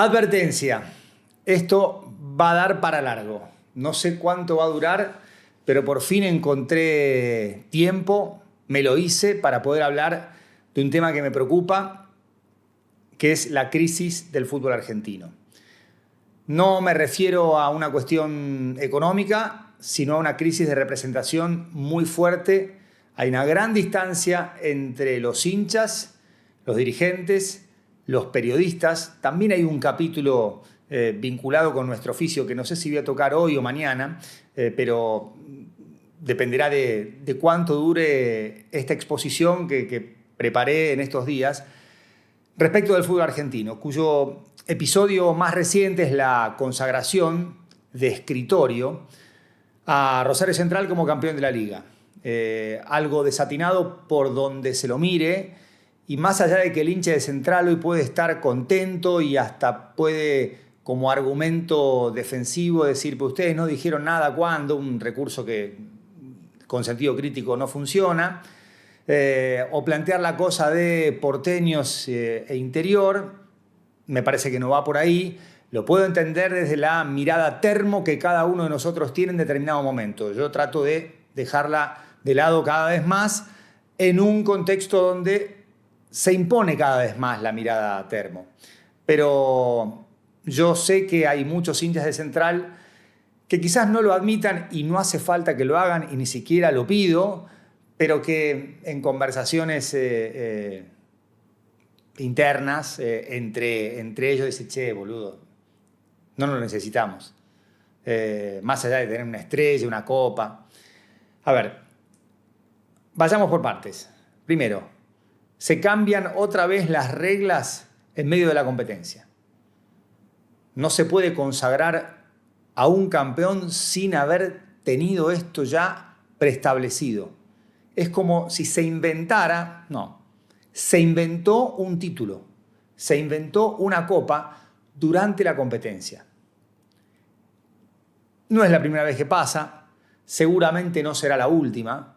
Advertencia, esto va a dar para largo. No sé cuánto va a durar, pero por fin encontré tiempo, me lo hice para poder hablar de un tema que me preocupa, que es la crisis del fútbol argentino. No me refiero a una cuestión económica, sino a una crisis de representación muy fuerte. Hay una gran distancia entre los hinchas, los dirigentes, los periodistas. También hay un capítulo vinculado con nuestro oficio que no sé si voy a tocar hoy o mañana, pero dependerá de cuánto dure esta exposición que preparé en estos días respecto del fútbol argentino, cuyo episodio más reciente es la consagración de escritorio a Rosario Central como campeón de la Liga. Algo desatinado por donde se lo mire, y más allá de que el hincha de Central hoy puede estar contento y hasta puede, como argumento defensivo, decir, pues ustedes no dijeron nada cuando, un recurso que con sentido crítico no funciona, o plantear la cosa de porteños e interior, me parece que no va por ahí. Lo puedo entender desde la mirada termo que cada uno de nosotros tiene en determinado momento. Yo trato de dejarla de lado cada vez más en un contexto donde se impone cada vez más la mirada termo. Pero yo sé que hay muchos hinchas de Central que quizás no lo admitan y no hace falta que lo hagan y ni siquiera lo pido, pero que en conversaciones internas entre ellos dicen, che, boludo, no lo necesitamos. Más allá de tener una estrella, una copa. A ver, vayamos por partes. Primero, se cambian otra vez las reglas en medio de la competencia. No se puede consagrar a un campeón sin haber tenido esto ya preestablecido. Es como si se inventara, no, se inventó un título, se inventó una copa durante la competencia. No es la primera vez que pasa, seguramente no será la última.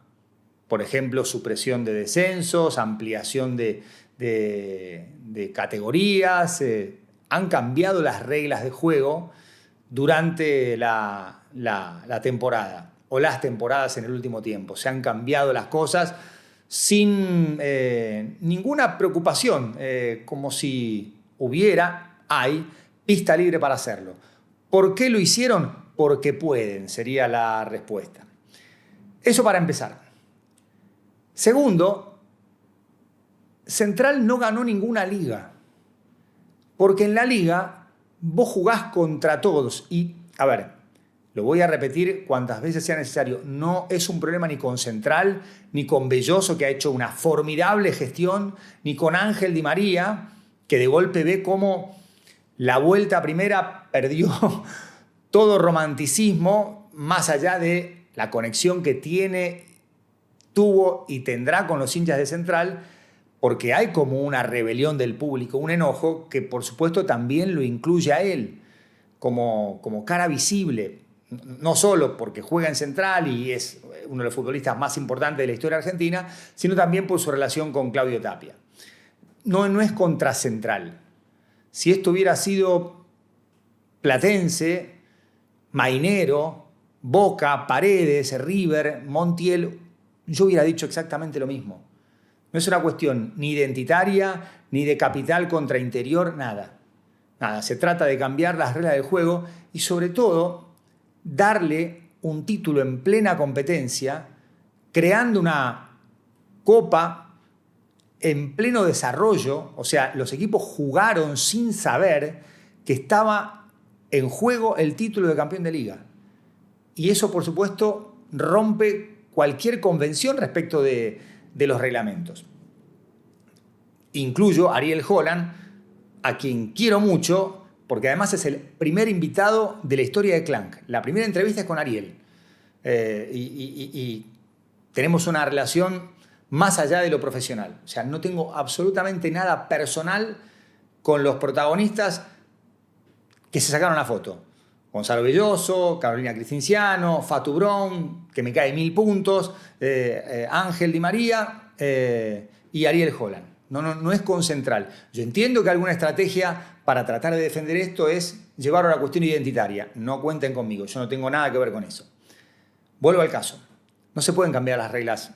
Por ejemplo, supresión de descensos, ampliación de categorías. Han cambiado las reglas de juego durante la temporada o las temporadas en el último tiempo. Se han cambiado las cosas sin ninguna preocupación, como si hay pista libre para hacerlo. ¿Por qué lo hicieron? Porque pueden, sería la respuesta. Eso para empezar. Segundo, Central no ganó ninguna liga, porque en la liga vos jugás contra todos y, a ver, lo voy a repetir cuantas veces sea necesario, no es un problema ni con Central, ni con Belloso, que ha hecho una formidable gestión, ni con Ángel Di María, que de golpe ve cómo la vuelta primera perdió todo romanticismo, más allá de la conexión que tuvo y tendrá con los hinchas de Central, porque hay como una rebelión del público, un enojo que por supuesto también lo incluye a él como cara visible, no solo porque juega en Central y es uno de los futbolistas más importantes de la historia argentina, sino también por su relación con Claudio Tapia. No es contra Central. Si esto hubiera sido Platense, Mainero, Boca, Paredes, River, Montiel, yo hubiera dicho exactamente lo mismo. No es una cuestión ni identitaria, ni de capital contra interior, nada. Nada, se trata de cambiar las reglas del juego y sobre todo darle un título en plena competencia, creando una copa en pleno desarrollo. O sea, los equipos jugaron sin saber que estaba en juego el título de campeón de liga. Y eso, por supuesto, rompe cualquier convención respecto de los reglamentos. Incluyo a Ariel Holland, a quien quiero mucho, porque además es el primer invitado de la historia de Clank. La primera entrevista es con Ariel. Y tenemos una relación más allá de lo profesional. O sea, no tengo absolutamente nada personal con los protagonistas que se sacaron la foto. Gonzalo Belloso, Carolina Cristinciano, Fatu Brown, que me cae 1000 puntos, Ángel Di María y Ariel Holland. No es con Central. Yo entiendo que alguna estrategia para tratar de defender esto es llevarlo a la cuestión identitaria. No cuenten conmigo, yo no tengo nada que ver con eso. Vuelvo al caso. No se pueden cambiar las reglas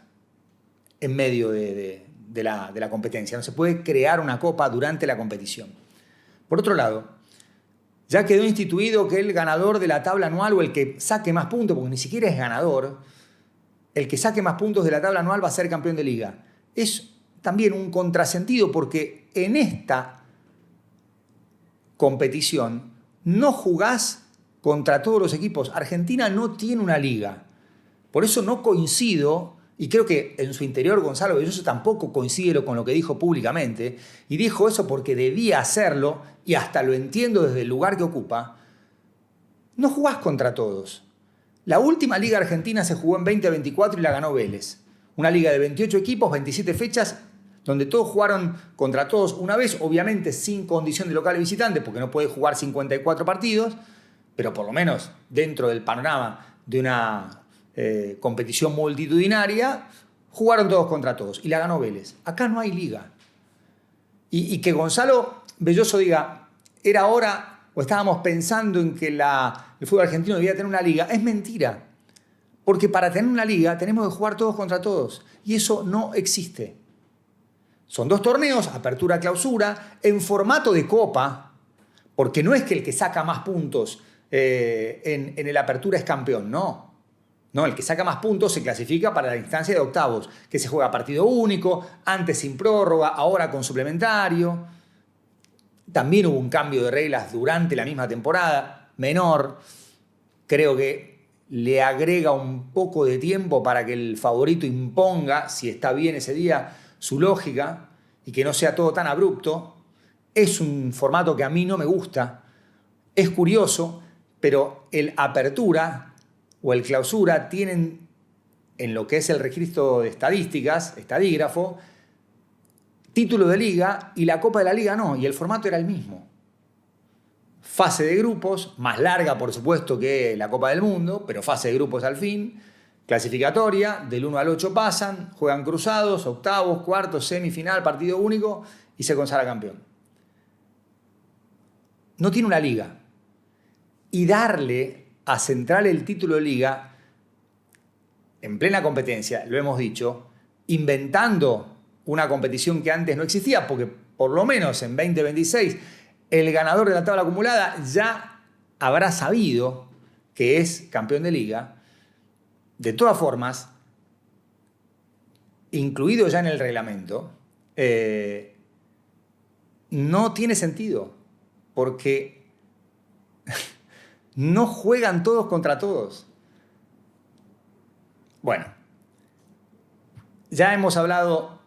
en medio de la competencia. No se puede crear una copa durante la competición. Por otro lado, ya quedó instituido que el ganador de la tabla anual o el que saque más puntos, porque ni siquiera es ganador, el que saque más puntos de la tabla anual va a ser campeón de liga. Es también un contrasentido porque en esta competición no jugás contra todos los equipos. Argentina no tiene una liga. Por eso no coincido, y creo que en su interior Gonzalo Belloso tampoco coincide con lo que dijo públicamente, y dijo eso porque debía hacerlo, y hasta lo entiendo desde el lugar que ocupa. No jugás contra todos. La última liga argentina se jugó en 2024 y la ganó Vélez. Una liga de 28 equipos, 27 fechas, donde todos jugaron contra todos una vez, obviamente sin condición de local y visitante, porque no puede jugar 54 partidos, pero por lo menos dentro del panorama de una competición multitudinaria, jugaron todos contra todos y la ganó Vélez. Acá no hay liga. Y que Gonzalo Belloso diga, era hora o estábamos pensando en que el fútbol argentino debía tener una liga, es mentira. Porque para tener una liga tenemos que jugar todos contra todos. Y eso no existe. Son 2 torneos, apertura, clausura, en formato de copa, porque no es que el que saca más puntos en el apertura es campeón, no. No, el que saca más puntos se clasifica para la instancia de octavos, que se juega a partido único, antes sin prórroga, ahora con suplementario. También hubo un cambio de reglas durante la misma temporada, menor. Creo que le agrega un poco de tiempo para que el favorito imponga, si está bien ese día, su lógica y que no sea todo tan abrupto. Es un formato que a mí no me gusta. Es curioso, pero el apertura o el clausura tienen, en lo que es el registro de estadísticas, estadígrafo, título de liga y la Copa de la Liga no, y el formato era el mismo. Fase de grupos, más larga por supuesto que la Copa del Mundo, pero fase de grupos al fin, clasificatoria, del 1 al 8 pasan, juegan cruzados, octavos, cuartos, semifinal, partido único y se consagra campeón. No tiene una liga. Y darle a Central el título de liga en plena competencia, lo hemos dicho, inventando una competición que antes no existía, porque por lo menos en 2026 el ganador de la tabla acumulada ya habrá sabido que es campeón de liga. De todas formas, incluido ya en el reglamento, no tiene sentido, porque no juegan todos contra todos. Bueno, ya hemos hablado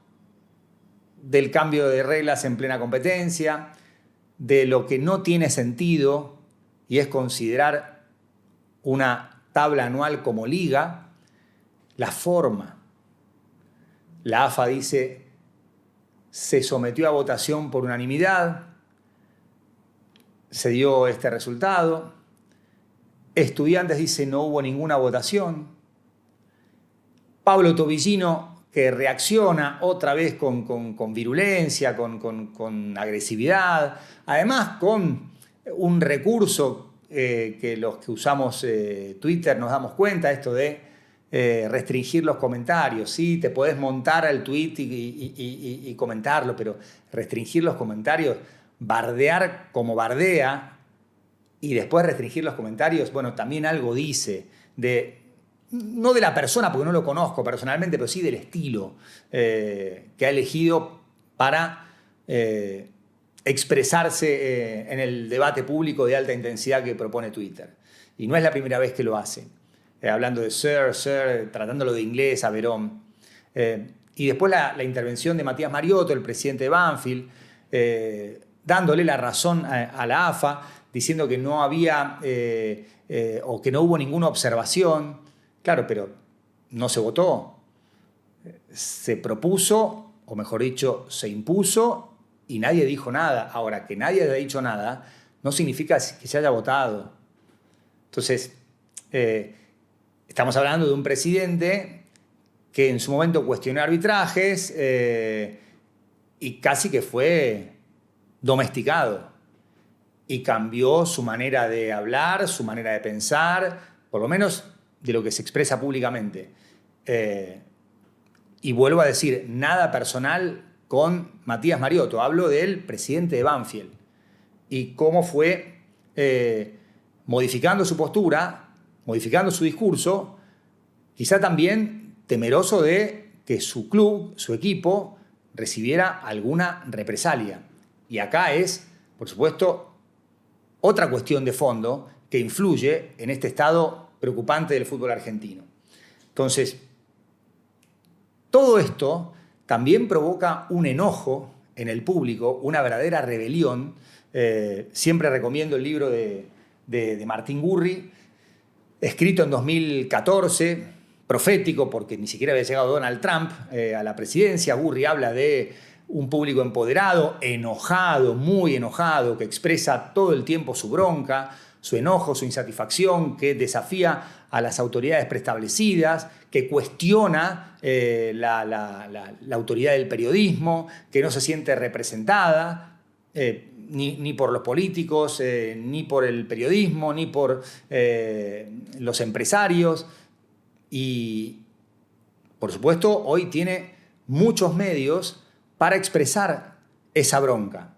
del cambio de reglas en plena competencia, de lo que no tiene sentido y es considerar una tabla anual como liga, la forma. La AFA dice, se sometió a votación por unanimidad, se dio este resultado. Estudiantes dice, no hubo ninguna votación. Pablo Tobillino, que reacciona otra vez con virulencia, con agresividad, además con un recurso que los que usamos Twitter nos damos cuenta, esto de restringir los comentarios. Sí, te podés montar al tweet y comentarlo, pero restringir los comentarios, bardear como bardea y después restringir los comentarios, bueno, también algo dice no de la persona, porque no lo conozco personalmente, pero sí del estilo que ha elegido para expresarse en el debate público de alta intensidad que propone Twitter. Y no es la primera vez que lo hace. Hablando de sir, tratándolo de inglés a Verón. Y después la intervención de Matías Mariotto, el presidente de Banfield, dándole la razón a la AFA, diciendo que no había o que no hubo ninguna observación. Claro, pero no se votó. Se propuso, o mejor dicho, se impuso y nadie dijo nada. Ahora, que nadie haya dicho nada no significa que se haya votado. Entonces, estamos hablando de un presidente que en su momento cuestionó arbitrajes y casi que fue domesticado. y cambió su manera de hablar, su manera de pensar, por lo menos de lo que se expresa públicamente. Y vuelvo a decir, nada personal con Matías Mariotto. Hablo del presidente de Banfield y cómo fue modificando su postura, modificando su discurso, quizá también temeroso de que su club, su equipo, recibiera alguna represalia. Y acá es, por supuesto, otra cuestión de fondo que influye en este estado preocupante del fútbol argentino. Entonces, todo esto también provoca un enojo en el público, una verdadera rebelión. Siempre recomiendo el libro de Martín Gurri, escrito en 2014, profético, porque ni siquiera había llegado Donald Trump a la presidencia. Gurri habla de un público empoderado, enojado, muy enojado, que expresa todo el tiempo su bronca, su enojo, su insatisfacción, que desafía a las autoridades preestablecidas, que cuestiona la autoridad del periodismo, que no se siente representada ni por los políticos, ni por el periodismo, ni por los empresarios. Y, por supuesto, hoy tiene muchos medios para expresar esa bronca.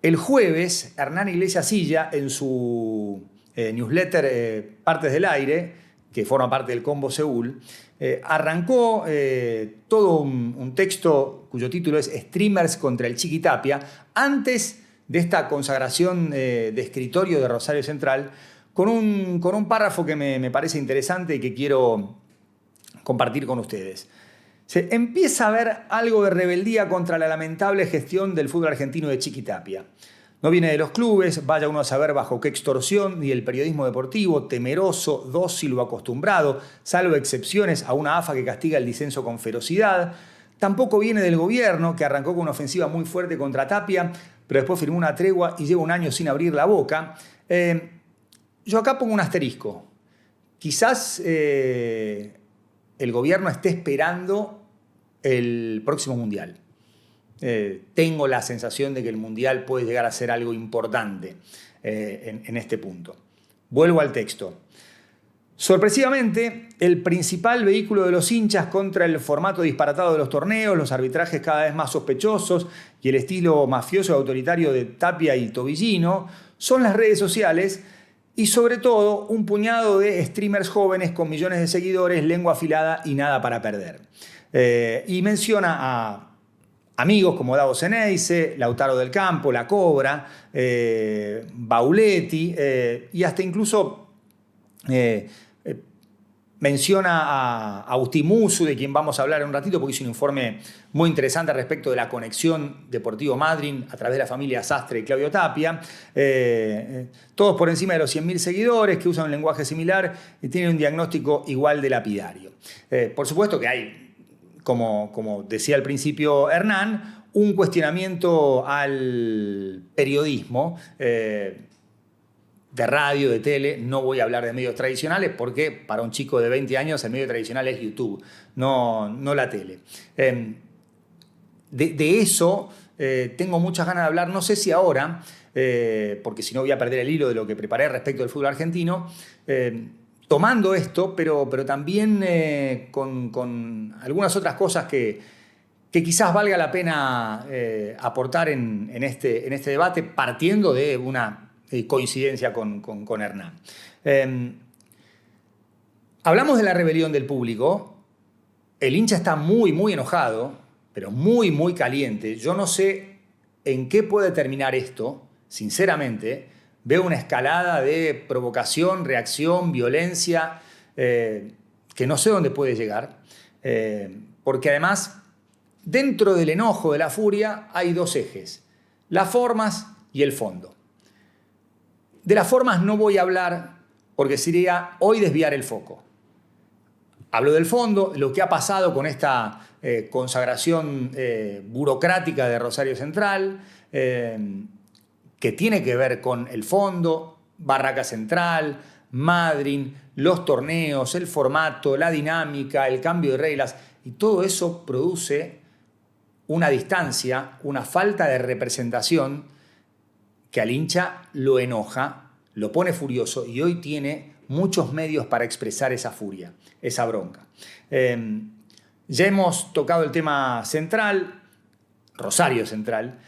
El jueves, Hernán Iglesias Silla, en su newsletter Partes del Aire, que forma parte del Combo Seúl, arrancó todo un texto cuyo título es Streamers contra el Chiqui Tapia, antes de esta consagración de escritorio de Rosario Central, con un párrafo que me parece interesante y que quiero compartir con ustedes. Se empieza a ver algo de rebeldía contra la lamentable gestión del fútbol argentino de Chiqui Tapia. No viene de los clubes, vaya uno a saber bajo qué extorsión, ni el periodismo deportivo, temeroso, dócil o acostumbrado, salvo excepciones a una AFA que castiga el disenso con ferocidad. Tampoco viene del gobierno, que arrancó con una ofensiva muy fuerte contra Tapia, pero después firmó una tregua y lleva un año sin abrir la boca. Yo acá pongo un asterisco. Quizás el gobierno esté esperando el próximo Mundial. Tengo la sensación de que el Mundial puede llegar a ser algo importante en este punto. Vuelvo al texto. Sorpresivamente, el principal vehículo de los hinchas contra el formato disparatado de los torneos, los arbitrajes cada vez más sospechosos y el estilo mafioso y autoritario de Tapia y Tobillino son las redes sociales y sobre todo un puñado de streamers jóvenes con millones de seguidores, lengua afilada y nada para perder. Y menciona a amigos como Davo Ceneice, Lautaro del Campo, La Cobra, Bauletti y hasta incluso menciona a Agustín Musu, de quien vamos a hablar en un ratito, porque hizo un informe muy interesante respecto de la conexión Deportivo Madryn a través de la familia Sastre y Claudio Tapia. Todos por encima de los 100.000 seguidores, que usan un lenguaje similar y tienen un diagnóstico igual de lapidario. Por supuesto que hay, como decía al principio Hernán, un cuestionamiento al periodismo de radio, de tele. No voy a hablar de medios tradicionales porque para un chico de 20 años el medio tradicional es YouTube, no la tele. De eso tengo muchas ganas de hablar, no sé si ahora, porque si no voy a perder el hilo de lo que preparé respecto del fútbol argentino, tomando esto, pero también con algunas otras cosas que quizás valga la pena aportar en este debate, partiendo de una coincidencia con Hernán. Hablamos de la rebelión del público. El hincha está muy, muy enojado, pero muy, muy caliente. Yo no sé en qué puede terminar esto, sinceramente. Veo una escalada de provocación, reacción, violencia, que no sé dónde puede llegar, porque además, dentro del enojo, de la furia, hay dos ejes: las formas y el fondo. De las formas no voy a hablar porque sería hoy desviar el foco. Hablo del fondo, lo que ha pasado con esta consagración burocrática de Rosario Central, que tiene que ver con el fondo, Barraca Central, Madryn, los torneos, el formato, la dinámica, el cambio de reglas, y todo eso produce una distancia, una falta de representación que al hincha lo enoja, lo pone furioso y hoy tiene muchos medios para expresar esa furia, esa bronca. Ya hemos tocado el tema central, Rosario Central.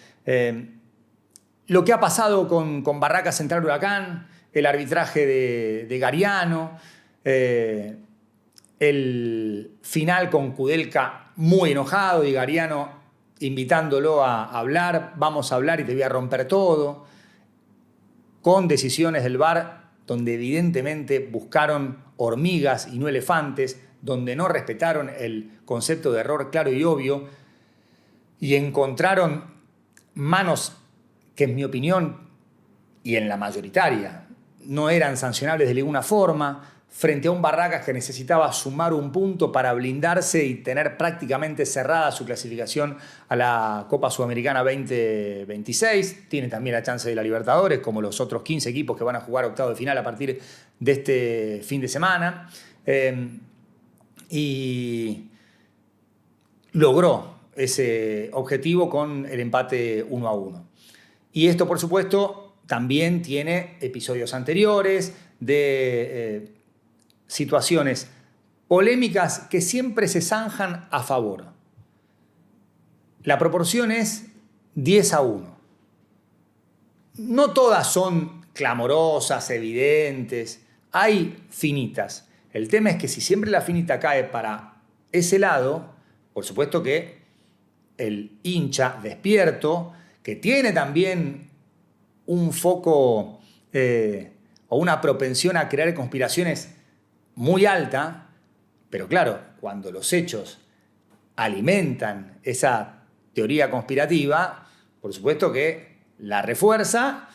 Lo que ha pasado con Barracas Central Huracán, el arbitraje de Gariano, el final con Kudelka muy enojado y Gariano invitándolo a hablar, vamos a hablar y te voy a romper todo, con decisiones del VAR donde evidentemente buscaron hormigas y no elefantes, donde no respetaron el concepto de error claro y obvio y encontraron manos que en mi opinión y en la mayoritaria no eran sancionables de ninguna forma, frente a un Barracas que necesitaba sumar un punto para blindarse y tener prácticamente cerrada su clasificación a la Copa Sudamericana 2026. Tiene también la chance de la Libertadores, como los otros 15 equipos que van a jugar octavo de final a partir de este fin de semana. Y logró ese objetivo con el empate 1-1. Y esto, por supuesto, también tiene episodios anteriores de situaciones polémicas que siempre se zanjan a favor. La proporción es 10-1. No todas son clamorosas, evidentes, hay finitas. El tema es que si siempre la finita cae para ese lado, por supuesto que el hincha despierto, que tiene también un foco o una propensión a crear conspiraciones muy alta, pero claro, cuando los hechos alimentan esa teoría conspirativa, por supuesto que la refuerza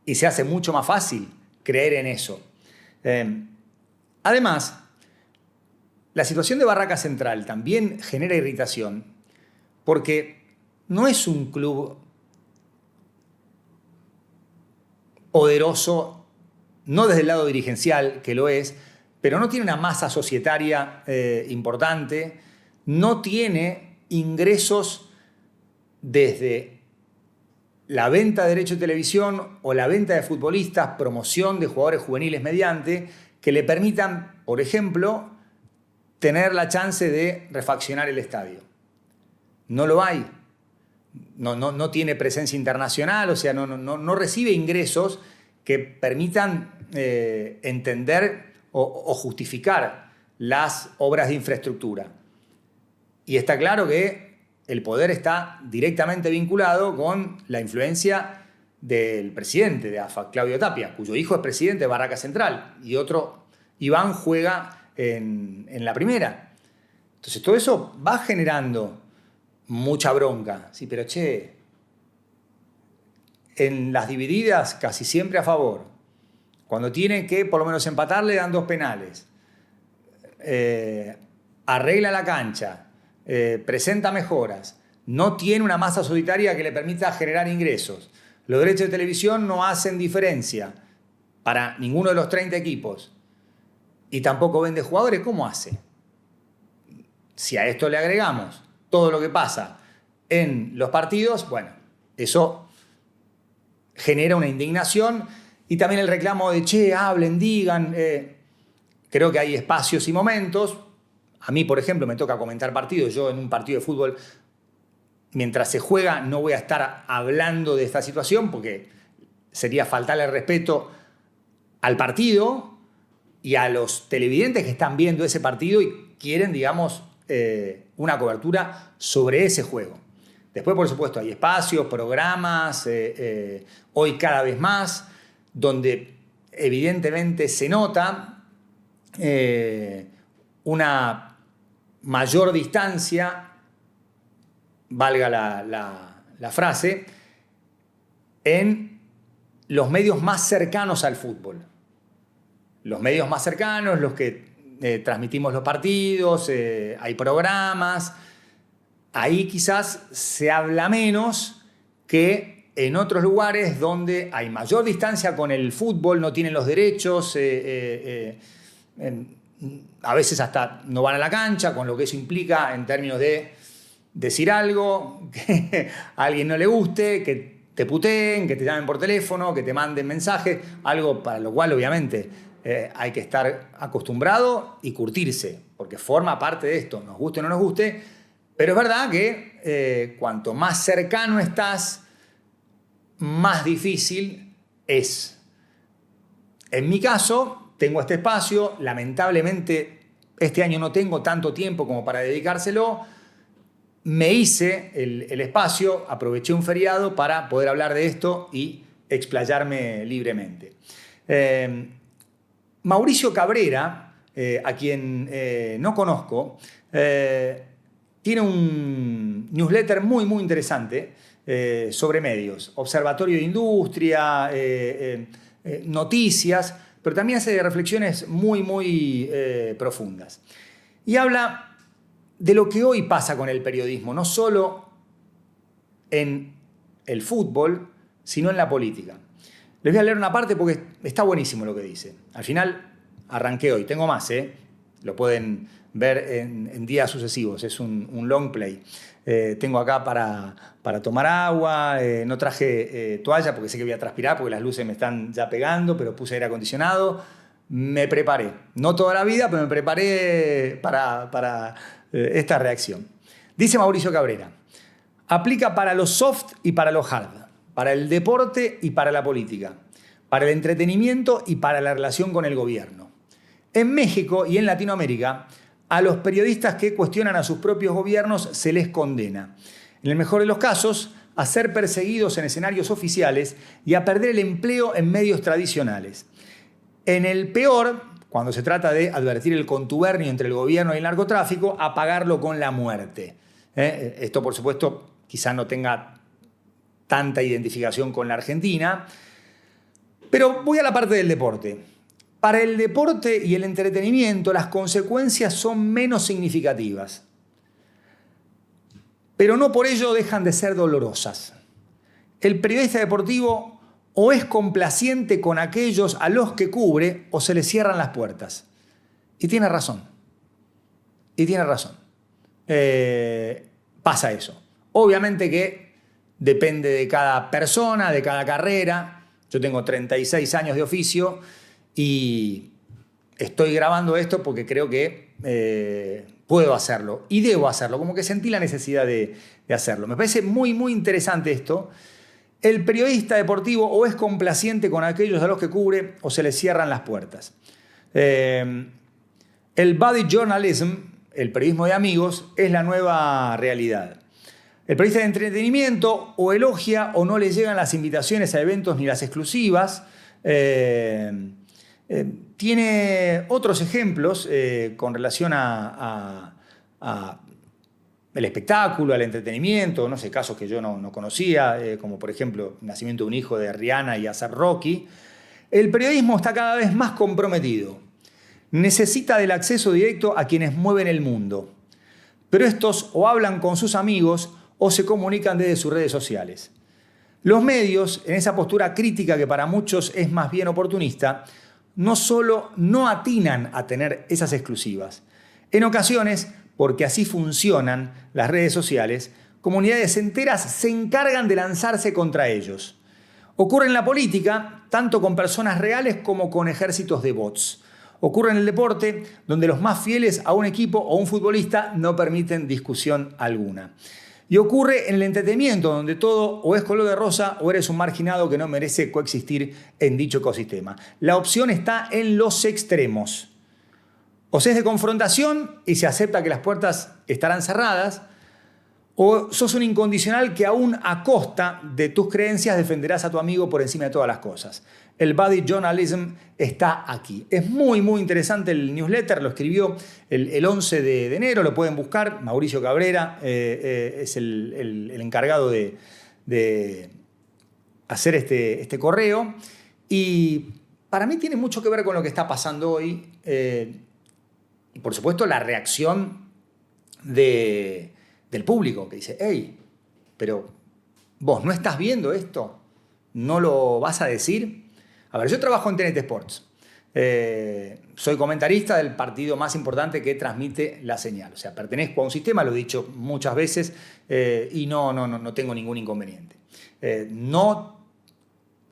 y se hace mucho más fácil creer en eso. Además, la situación de Barracas Central también genera irritación porque no es un club poderoso, no desde el lado dirigencial, que lo es, pero no tiene una masa societaria importante, no tiene ingresos desde la venta de derechos de televisión o la venta de futbolistas, promoción de jugadores juveniles mediante, que le permitan, por ejemplo, tener la chance de refaccionar el estadio. No lo hay. No tiene presencia internacional, o sea, no recibe ingresos que permitan entender o justificar las obras de infraestructura. Y está claro que el poder está directamente vinculado con la influencia del presidente de AFA, Claudio Tapia, cuyo hijo es presidente de Barracas Central, y otro, Iván, juega en la primera. Entonces todo eso va generando mucha bronca. Sí, pero che, en las divididas casi siempre a favor. Cuando tienen que por lo menos empatar le dan 2 penales. Arregla la cancha, presenta mejoras, no tiene una masa societaria que le permita generar ingresos. Los derechos de televisión no hacen diferencia para ninguno de los 30 equipos. Y tampoco vende jugadores, ¿cómo hace? Si a esto le agregamos todo lo que pasa en los partidos, bueno, eso genera una indignación y también el reclamo de, che, hablen, digan. Creo que hay espacios y momentos. A mí, por ejemplo, me toca comentar partidos. Yo en un partido de fútbol, mientras se juega, no voy a estar hablando de esta situación porque sería faltarle el respeto al partido y a los televidentes que están viendo ese partido y quieren, digamos, una cobertura sobre ese juego. Después, por supuesto, hay espacios, programas, hoy cada vez más, donde evidentemente se nota una mayor distancia, valga la frase, en los medios más cercanos al fútbol. Los medios más cercanos, los que transmitimos los partidos, hay programas. Ahí quizás se habla menos que en otros lugares donde hay mayor distancia con el fútbol, no tienen los derechos, a veces hasta no van a la cancha, con lo que eso implica en términos de decir algo que a alguien no le guste, que te puteen, que te llamen por teléfono, que te manden mensajes, algo para lo cual obviamente hay que estar acostumbrado y curtirse, porque forma parte de esto, nos guste o no nos guste, pero es verdad que cuanto más cercano estás, más difícil es. En mi caso, tengo este espacio, lamentablemente este año no tengo tanto tiempo como para dedicárselo. Me hice el espacio, aproveché un feriado para poder hablar de esto y explayarme libremente. Mauricio Cabrera, a quien no conozco, tiene un newsletter muy, muy interesante sobre medios, observatorio de industria, noticias, pero también hace reflexiones muy, muy profundas. Y habla de lo que hoy pasa con el periodismo, no solo en el fútbol, sino en la política. Les voy a leer una parte porque está buenísimo lo que dice. Al final arranqué hoy, tengo más, lo pueden ver en días sucesivos, es un long play. Tengo acá para tomar agua, no traje toalla porque sé que voy a transpirar porque las luces me están ya pegando, pero puse aire acondicionado. Me preparé, no toda la vida, pero me preparé para esta reacción. Dice Mauricio Cabrera, aplica para lo soft y para lo hard, para el deporte y para la política, para el entretenimiento y para la relación con el gobierno. En México y en Latinoamérica, a los periodistas que cuestionan a sus propios gobiernos se les condena, en el mejor de los casos, a ser perseguidos en escenarios oficiales y a perder el empleo en medios tradicionales. En el peor, cuando se trata de advertir el contubernio entre el gobierno y el narcotráfico, a pagarlo con la muerte. Esto, por supuesto, quizá no tenga tanta identificación con la Argentina, pero voy a la parte del deporte. Para el deporte y el entretenimiento, las consecuencias son menos significativas, pero no por ello dejan de ser dolorosas. El periodista deportivo o es complaciente con aquellos a los que cubre o se le cierran las puertas. Y tiene razón. Y tiene razón. Pasa eso. Obviamente que depende de cada persona, de cada carrera. Yo tengo 36 años de oficio y estoy grabando esto porque creo que puedo hacerlo y debo hacerlo. Como que sentí la necesidad de hacerlo. Me parece muy, muy interesante esto. El periodista deportivo o es complaciente con aquellos a los que cubre o se le cierran las puertas. El buddy journalism, el periodismo de amigos, es la nueva realidad. El periodista de entretenimiento o elogia o no le llegan las invitaciones a eventos ni las exclusivas. Tiene otros ejemplos con relación a el espectáculo, al entretenimiento, no sé, casos que yo no conocía, como por ejemplo el nacimiento de un hijo de Rihanna y A$AP Rocky. El periodismo está cada vez más comprometido. Necesita del acceso directo a quienes mueven el mundo. Pero estos o hablan con sus amigos o se comunican desde sus redes sociales. Los medios, en esa postura crítica que para muchos es más bien oportunista, no solo no atinan a tener esas exclusivas. En ocasiones, porque así funcionan las redes sociales, comunidades enteras se encargan de lanzarse contra ellos. Ocurre en la política, tanto con personas reales como con ejércitos de bots. Ocurre en el deporte, donde los más fieles a un equipo o un futbolista no permiten discusión alguna. Y ocurre en el entretenimiento, donde todo o es color de rosa o eres un marginado que no merece coexistir en dicho ecosistema. La opción está en los extremos. O se es de confrontación y se acepta que las puertas estarán cerradas, o sos un incondicional que aún a costa de tus creencias defenderás a tu amigo por encima de todas las cosas. El buddy journalism está aquí. Es muy, muy interesante el newsletter, lo escribió el 11 de enero, lo pueden buscar. Mauricio Cabrera es el encargado de hacer este correo. Y para mí tiene mucho que ver con lo que está pasando hoy. Y por supuesto la reacción del público que dice, hey, pero vos no estás viendo esto, ¿no lo vas a decir? A ver, yo trabajo en TNT Sports. Soy comentarista del partido más importante que transmite la señal. O sea, pertenezco a un sistema, lo he dicho muchas veces, y no tengo ningún inconveniente. No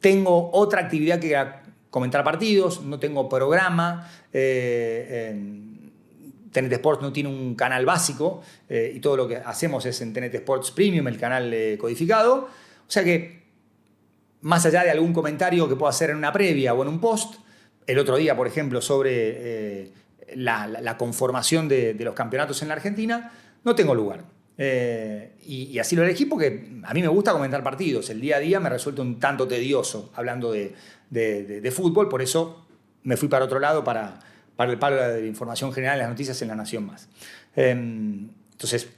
tengo otra actividad que comentar partidos, no tengo programa. TNT Sports no tiene un canal básico y todo lo que hacemos es en TNT Sports Premium, el canal codificado. O sea que, más allá de algún comentario que pueda hacer en una previa o en un post, el otro día, por ejemplo, sobre la conformación de los campeonatos en la Argentina, no tengo lugar. Y así lo elegí porque a mí me gusta comentar partidos. El día a día me resulta un tanto tedioso hablando de fútbol, por eso me fui para otro lado, para el palo de la información general, las noticias en La Nación Más. Entonces,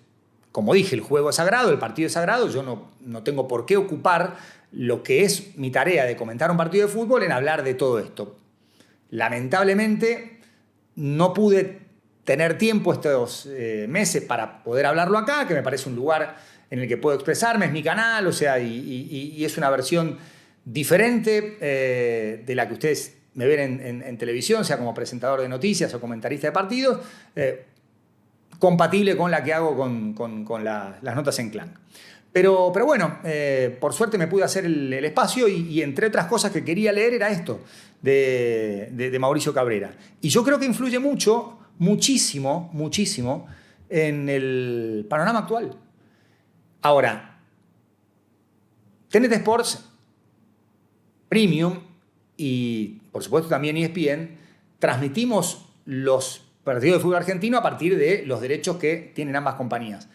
como dije, el juego es sagrado, el partido es sagrado, yo no tengo por qué ocupar lo que es mi tarea de comentar un partido de fútbol en hablar de todo esto. Lamentablemente, no pude tener tiempo estos meses para poder hablarlo acá, que me parece un lugar en el que puedo expresarme, es mi canal, o sea, y es una versión diferente de la que ustedes me ven en televisión, sea como presentador de noticias o comentarista de partidos, compatible con la que hago con las notas en Clank. Pero bueno, por suerte me pude hacer el espacio y entre otras cosas que quería leer era esto de Mauricio Cabrera. Y yo creo que influye mucho, muchísimo en el panorama actual. Ahora, TNT Sports Premium y, por supuesto, también ESPN, transmitimos los partidos de fútbol argentino a partir de los derechos que tienen ambas compañías.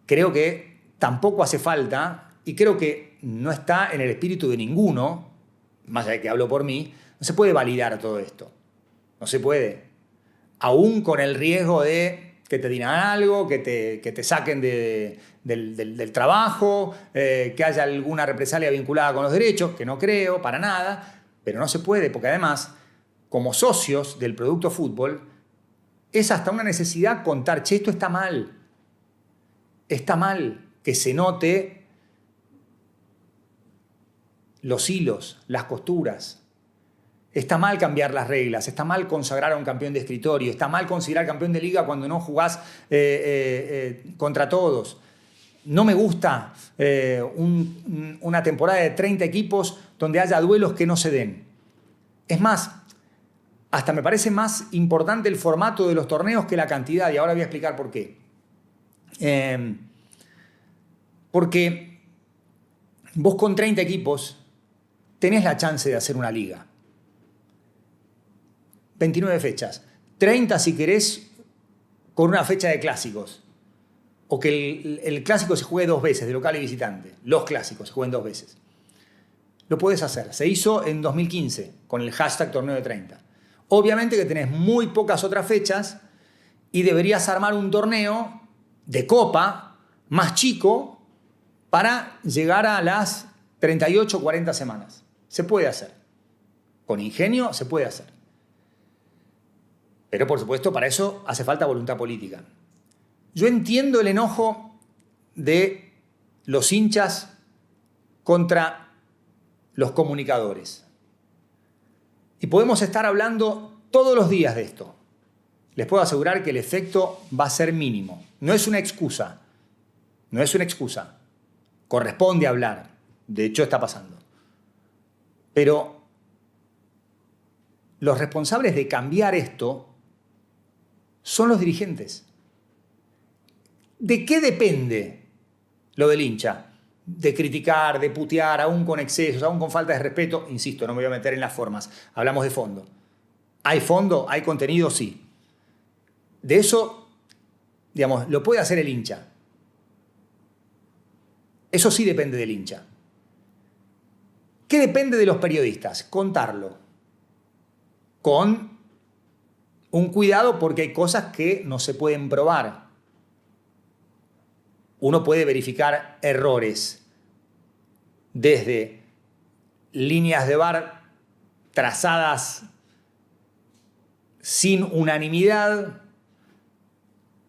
Creo que tampoco hace falta, y creo que no está en el espíritu de ninguno, más allá de que hablo por mí, no se puede validar todo esto. No se puede. Aún con el riesgo de que te digan algo, que te saquen del trabajo, que haya alguna represalia vinculada con los derechos, que no creo, para nada, pero no se puede, porque además, como socios del producto fútbol, es hasta una necesidad contar, che, esto está mal que se note los hilos, las costuras. Está mal cambiar las reglas, está mal consagrar a un campeón de escritorio, está mal considerar campeón de liga cuando no jugás contra todos. No me gusta una temporada de 30 equipos donde haya duelos que no se den. Es más, hasta me parece más importante el formato de los torneos que la cantidad, y ahora voy a explicar por qué. Porque vos con 30 equipos tenés la chance de hacer una liga. 29 fechas. 30 si querés con una fecha de clásicos. O que el clásico se juegue 2 veces, de local y visitante. Los clásicos se jueguen 2 veces. Lo podés hacer. Se hizo en 2015 con el hashtag torneo de 30. Obviamente que tenés muy pocas otras fechas y deberías armar un torneo de copa más chico para llegar a las 38 o 40 semanas. Se puede hacer. Con ingenio se puede hacer. Pero, por supuesto, para eso hace falta voluntad política. Yo entiendo el enojo de los hinchas contra los comunicadores. Y podemos estar hablando todos los días de esto. Les puedo asegurar que el efecto va a ser mínimo. No es una excusa. No es una excusa. Corresponde hablar. De hecho, está pasando. Pero los responsables de cambiar esto son los dirigentes. ¿De qué depende lo del hincha? De criticar, de putear, aún con excesos, aún con falta de respeto. Insisto, no me voy a meter en las formas. Hablamos de fondo. ¿Hay fondo? ¿Hay contenido? Sí. De eso, digamos, lo puede hacer el hincha. Eso sí depende del hincha. ¿Qué depende de los periodistas? Contarlo. Con un cuidado porque hay cosas que no se pueden probar. Uno puede verificar errores desde líneas de VAR trazadas sin unanimidad,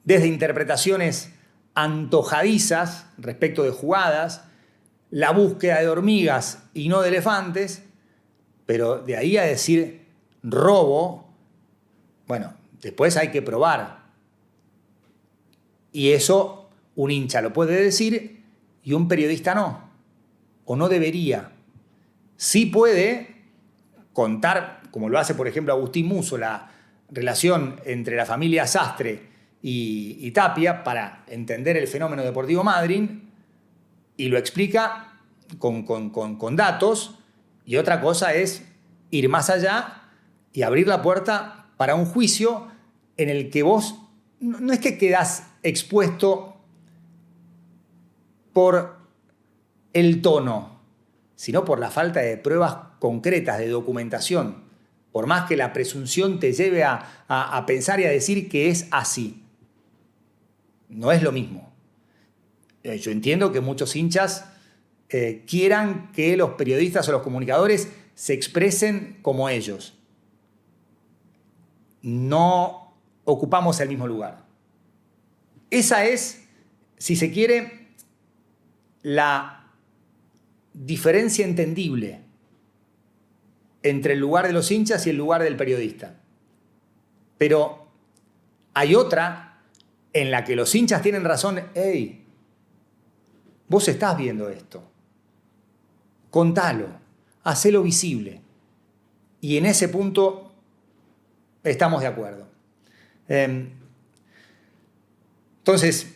desde interpretaciones antojadizas respecto de jugadas, la búsqueda de hormigas y no de elefantes, pero de ahí a decir robo, bueno, después hay que probar. Y eso un hincha lo puede decir y un periodista no. o no debería. Sí puede contar, como lo hace por ejemplo Agustín Musso, la relación entre la familia Sastre y Tapia para entender el fenómeno Deportivo Madryn, y lo explica con datos, y otra cosa es ir más allá y abrir la puerta para un juicio en el que vos no es que quedás expuesto por el tono, sino por la falta de pruebas concretas, de documentación, por más que la presunción te lleve a pensar y a decir que es así. No es lo mismo. Yo entiendo que muchos hinchas quieran que los periodistas o los comunicadores se expresen como ellos. No ocupamos el mismo lugar. Esa es, si se quiere, la diferencia entendible entre el lugar de los hinchas y el lugar del periodista. Pero hay otra en la que los hinchas tienen razón. Hey, vos estás viendo esto. Contalo, hacelo visible. Y en ese punto estamos de acuerdo. Entonces,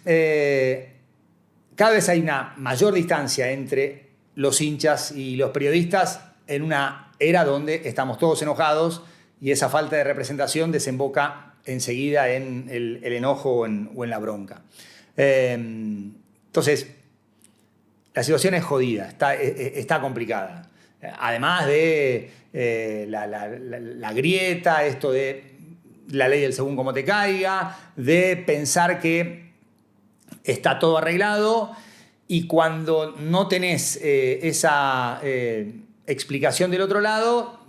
cada vez hay una mayor distancia entre los hinchas y los periodistas en una era donde estamos todos enojados y esa falta de representación desemboca enseguida en el enojo o en la bronca. Entonces, la situación es jodida, está complicada. Además de la grieta, esto de la ley del según como te caiga, de pensar que está todo arreglado y cuando no tenés esa explicación del otro lado,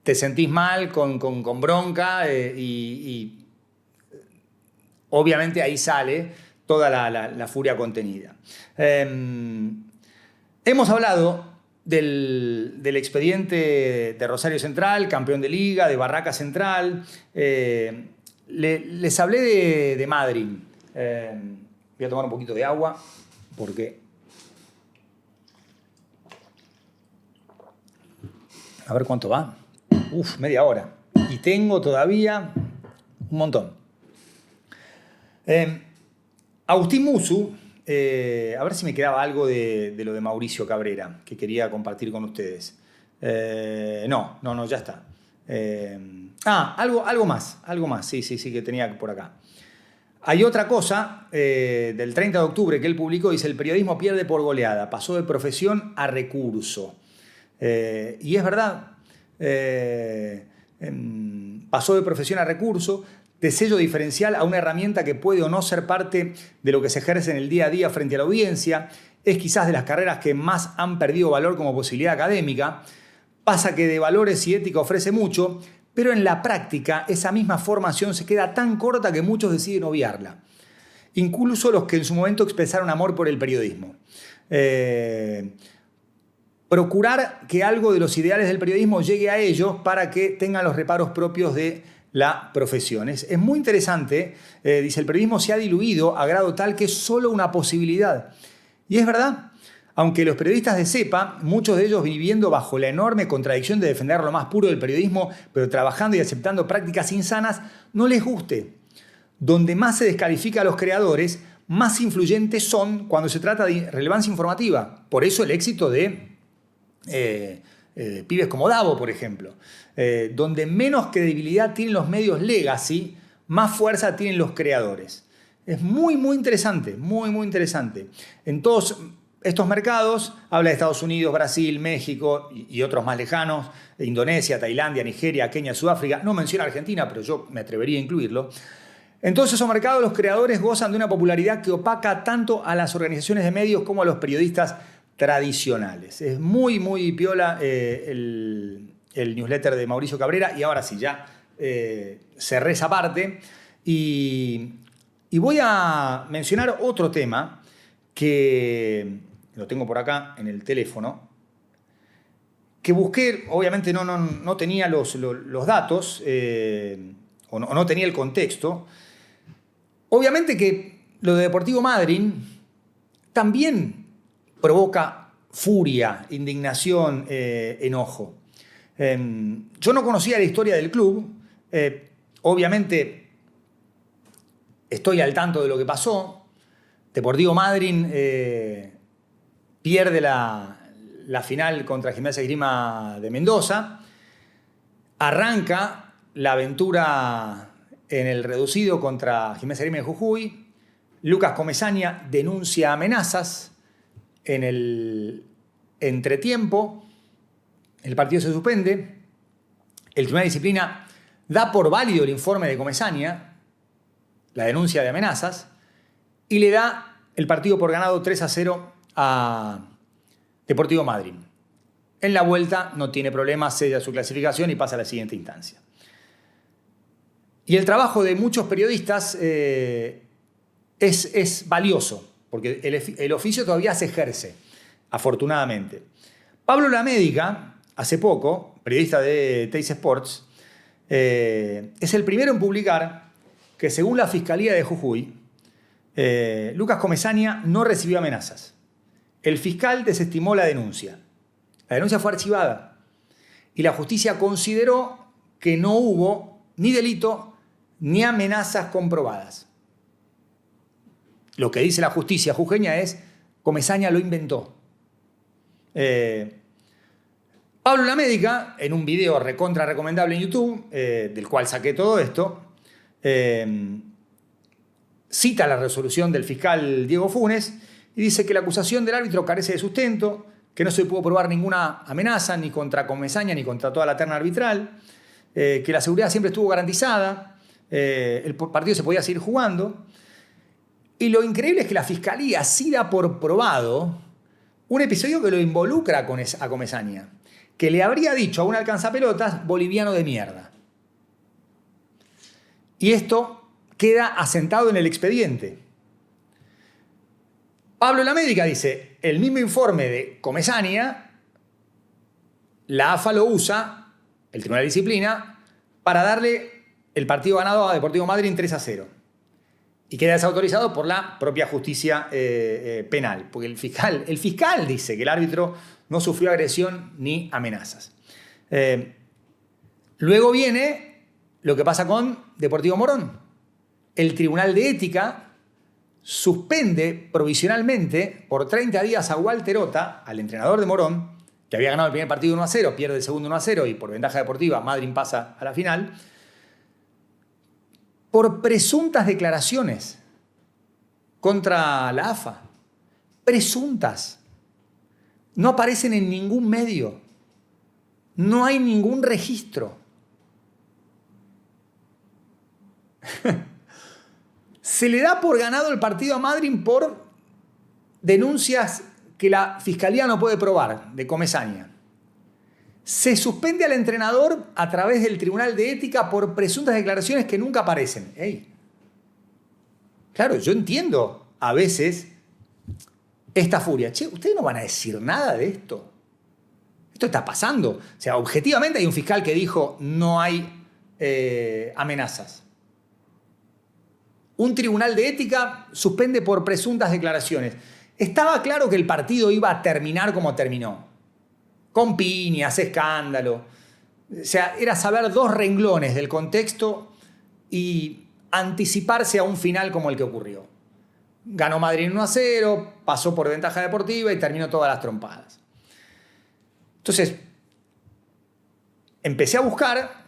te sentís mal, con bronca y obviamente ahí sale toda la furia contenida. Hemos hablado del expediente de Rosario Central, campeón de liga, de Barraca Central. Les hablé de Madryn. Voy a tomar un poquito de agua porque... A ver cuánto va. Media hora. Y tengo todavía un montón. Agustín Musso, a ver si me quedaba algo de lo de Mauricio Cabrera, que quería compartir con ustedes. No, ya está. Algo más, sí, que tenía por acá. Hay otra cosa del 30 de octubre que él publicó, dice: el periodismo pierde por goleada, pasó de profesión a recurso. Y es verdad, pasó de profesión a recurso, de sello diferencial a una herramienta que puede o no ser parte de lo que se ejerce en el día a día frente a la audiencia. Es quizás de las carreras que más han perdido valor como posibilidad académica. Pasa que de valores y ética ofrece mucho, pero en la práctica esa misma formación se queda tan corta que muchos deciden obviarla. Incluso los que en su momento expresaron amor por el periodismo. Procurar que algo de los ideales del periodismo llegue a ellos para que tengan los reparos propios de la profesión. Es muy interesante, dice, el periodismo se ha diluido a grado tal que es solo una posibilidad. Y es verdad, aunque los periodistas de cepa, muchos de ellos viviendo bajo la enorme contradicción de defender lo más puro del periodismo, pero trabajando y aceptando prácticas insanas, no les guste. Donde más se descalifica a los creadores, más influyentes son cuando se trata de relevancia informativa. Por eso el éxito de pibes como Davo, por ejemplo. Donde menos credibilidad tienen los medios legacy, más fuerza tienen los creadores. Es muy interesante, muy interesante. En todos estos mercados, habla de Estados Unidos, Brasil, México y otros más lejanos, Indonesia, Tailandia, Nigeria, Kenia, Sudáfrica. No menciona Argentina, pero yo me atrevería a incluirlo. En todos esos mercados los creadores gozan de una popularidad que opaca tanto a las organizaciones de medios como a los periodistas tradicionales. Es muy piola el newsletter de Mauricio Cabrera. Y ahora sí, ya cerré esa parte. Y voy a mencionar otro tema que lo tengo por acá en el teléfono, que busqué, obviamente no tenía los datos, o no tenía el contexto. Obviamente que lo de Deportivo Madryn también provoca furia, indignación, enojo. Yo no conocía la historia del club. Obviamente estoy al tanto de lo que pasó. Deportivo Madryn pierde la final contra Gimnasia y Esgrima de Mendoza. Arranca la aventura en el reducido contra Gimnasia y Esgrima de Jujuy. Lucas Comesaña denuncia amenazas en el entretiempo. El partido se suspende. El Tribunal de Disciplina da por válido el informe de Comesaña, la denuncia de amenazas, y le da el partido por ganado 3-0 a Deportivo Madryn. En la vuelta no tiene problemas, sella su clasificación y pasa a la siguiente instancia. Y el trabajo de muchos periodistas es valioso, porque el oficio todavía se ejerce, afortunadamente. Pablo Lamédica, hace poco, periodista de Teis Sports, es el primero en publicar que según la Fiscalía de Jujuy, Lucas Comesaña no recibió amenazas. El fiscal desestimó la denuncia. La denuncia fue archivada y la justicia consideró que no hubo ni delito ni amenazas comprobadas. Lo que dice la justicia jujeña es Comesaña lo inventó. Pablo Lamédica, en un video recontra recomendable en YouTube, del cual saqué todo esto, cita la resolución del fiscal Diego Funes y dice que la acusación del árbitro carece de sustento, que no se pudo probar ninguna amenaza ni contra Comesaña ni contra toda la terna arbitral, que la seguridad siempre estuvo garantizada, el partido se podía seguir jugando. Y lo increíble es que la fiscalía sí da por probado un episodio que lo involucra a Comesaña, que le habría dicho a un alcanzapelotas boliviano de mierda. Y esto queda asentado en el expediente. Pablo Lamédica dice, el mismo informe de Comesaña, la AFA lo usa, el Tribunal de Disciplina, para darle el partido ganado a Deportivo Madryn 3-0. Y queda desautorizado por la propia justicia penal, porque el fiscal dice que el árbitro no sufrió agresión ni amenazas. Luego viene lo que pasa con Deportivo Morón. El Tribunal de Ética suspende provisionalmente por 30 días a Walter Ota, al entrenador de Morón, que había ganado el primer partido 1-0, pierde el segundo 1-0 y por ventaja deportiva Madryn pasa a la final, por presuntas declaraciones contra la AFA. Presuntas. No aparecen en ningún medio. No hay ningún registro. Se le da por ganado el partido a Madryn por denuncias que la Fiscalía no puede probar, de Comesaña. Se suspende al entrenador a través del Tribunal de Ética por presuntas declaraciones que nunca aparecen. ¡Ey! Claro, yo entiendo a veces esta furia. Che, ¿ustedes no van a decir nada de esto? Esto está pasando. O sea, objetivamente hay un fiscal que dijo no hay amenazas. Un tribunal de ética suspende por presuntas declaraciones. Estaba claro que el partido iba a terminar como terminó. Con piñas, escándalo. O sea, era saber dos renglones del contexto y anticiparse a un final como el que ocurrió. Ganó Madryn 1-0, pasó por ventaja deportiva y terminó todas las trompadas. Entonces, empecé a buscar,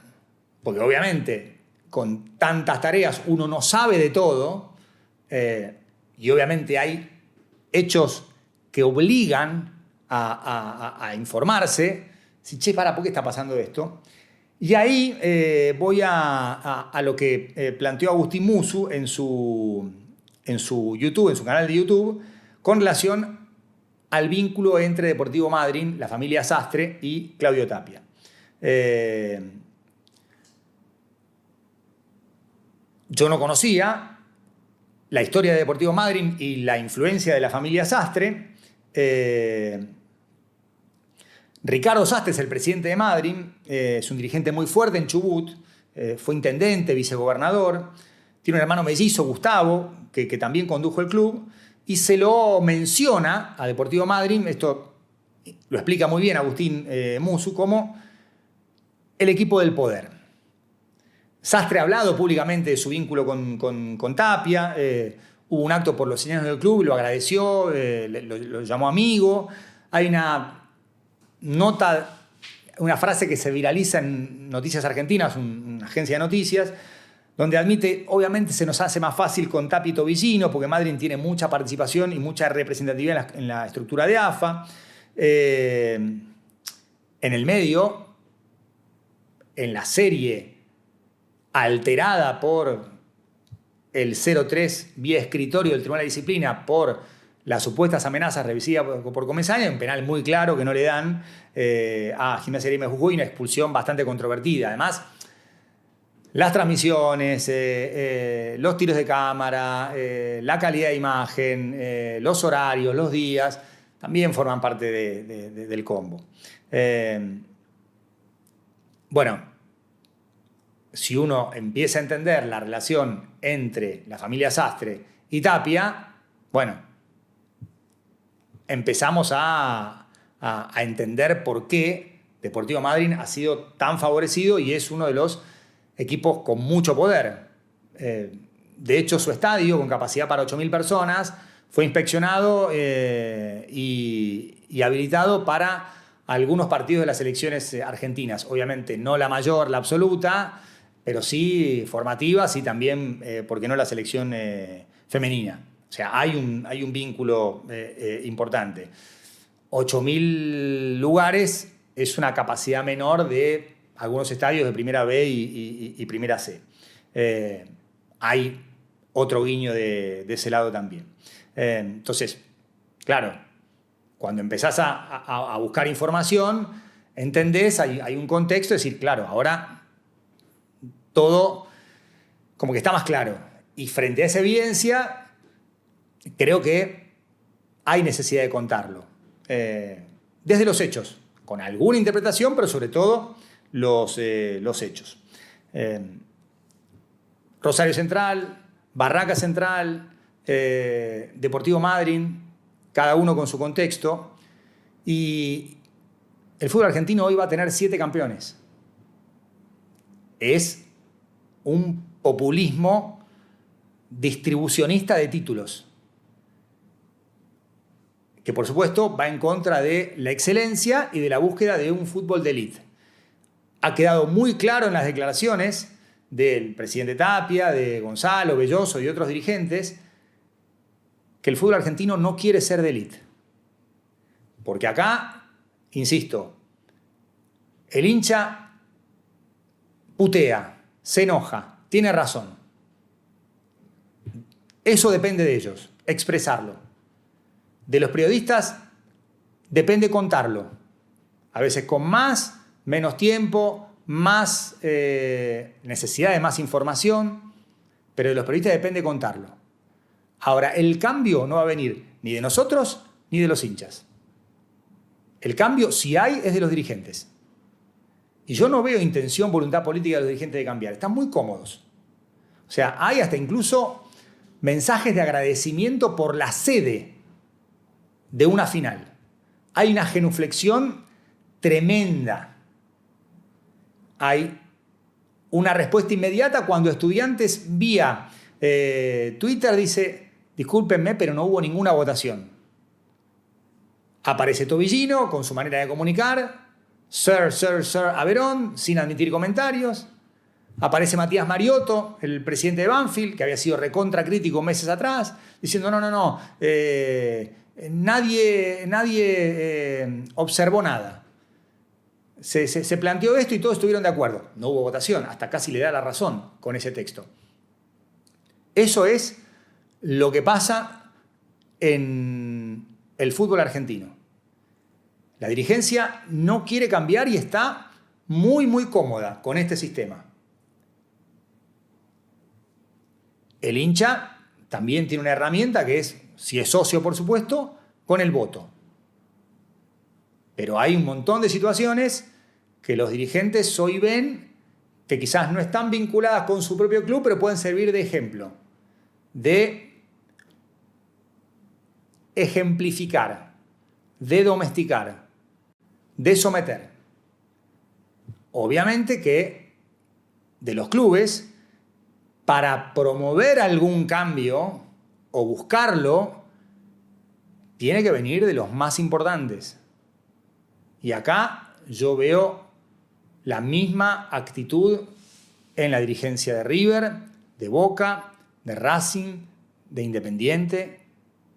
porque obviamente con tantas tareas uno no sabe de todo, y obviamente hay hechos que obligan a informarse. Si, che, ¿por qué está pasando esto? Y ahí voy a lo que planteó Agustín Musu en su YouTube, en su canal de YouTube, con relación al vínculo entre Deportivo Madryn, la familia Sastre y Claudio Tapia. Yo no conocía la historia de Deportivo Madryn y la influencia de la familia Sastre. Ricardo Sastre es el presidente de Madryn, es un dirigente muy fuerte en Chubut, fue intendente, vicegobernador, tiene un hermano mellizo, Gustavo, que también condujo el club, y se lo menciona a Deportivo Madryn, esto lo explica muy bien Agustín Musu, como el equipo del poder. Sastre ha hablado públicamente de su vínculo con Tapia, hubo un acto por los 100 años del club, lo agradeció, lo llamó amigo. Hay una nota, una frase que se viraliza en Noticias Argentinas, una agencia de noticias, donde admite, obviamente se nos hace más fácil con Tapia y Tobillino, porque Madryn tiene mucha participación y mucha representatividad en la estructura de AFA. En el medio, en la serie alterada por el 0-3 vía escritorio del Tribunal de Disciplina por las supuestas amenazas revisidas por Comesaña, un penal muy claro que no le dan a Gimnasia de Grima de Jujuy, una expulsión bastante controvertida. Además, las transmisiones, los tiros de cámara, la calidad de imagen, los horarios, los días, también forman parte del combo. Bueno, si uno empieza a entender la relación entre la familia Sastre y Tapia, bueno, empezamos a entender por qué Deportivo Madryn ha sido tan favorecido y es uno de los equipos con mucho poder. De hecho, su estadio, con capacidad para 8.000 personas, fue inspeccionado y habilitado para algunos partidos de las selecciones argentinas. Obviamente no la mayor, la absoluta, pero sí formativas y también, ¿por qué no, la selección femenina? O sea, hay un vínculo importante. 8.000 lugares es una capacidad menor de algunos estadios de Primera B y Primera C. Hay otro guiño de ese lado también. Entonces, claro, cuando empezás a buscar información, entendés, hay un contexto, es decir, claro, ahora todo como que está más claro. Y frente a esa evidencia, creo que hay necesidad de contarlo. Desde los hechos, con alguna interpretación, pero sobre todo los hechos. Rosario Central, Barraca Central, Deportivo Madryn, cada uno con su contexto. Y el fútbol argentino hoy va a tener 7 campeones. Es un populismo distribucionista de títulos, que por supuesto va en contra de la excelencia y de la búsqueda de un fútbol de élite. Ha quedado muy claro en las declaraciones del presidente Tapia, de Gonzalo, Belloso y otros dirigentes, que el fútbol argentino no quiere ser de élite. Porque acá, insisto, el hincha putea, se enoja, tiene razón. Eso depende de ellos, expresarlo. De los periodistas depende contarlo. A veces con más, menos tiempo, más necesidad de más información, pero de los periodistas depende contarlo. Ahora, el cambio no va a venir ni de nosotros ni de los hinchas. El cambio, si hay, es de los dirigentes. Y yo no veo intención, voluntad política de los dirigentes de cambiar. Están muy cómodos. O sea, hay hasta incluso mensajes de agradecimiento por la sede de una final. Hay una genuflexión tremenda. Hay una respuesta inmediata cuando Estudiantes vía Twitter dice: discúlpenme, pero no hubo ninguna votación. Aparece Tobillino con su manera de comunicar. Sir Averón, sin admitir comentarios. Aparece Matías Mariotto, el presidente de Banfield, que había sido recontra crítico meses atrás, diciendo no, nadie observó nada. Se planteó esto y todos estuvieron de acuerdo. No hubo votación, hasta casi le da la razón con ese texto. Eso es lo que pasa en el fútbol argentino. La dirigencia no quiere cambiar y está muy, muy cómoda con este sistema. El hincha también tiene una herramienta que es, si es socio, por supuesto, con el voto. Pero hay un montón de situaciones que los dirigentes hoy ven que quizás no están vinculadas con su propio club, pero pueden servir de ejemplo, de ejemplificar, de domesticar de someter. Obviamente que de los clubes, para promover algún cambio o buscarlo, tiene que venir de los más importantes. Y acá yo veo la misma actitud en la dirigencia de River, de Boca, de Racing, de Independiente.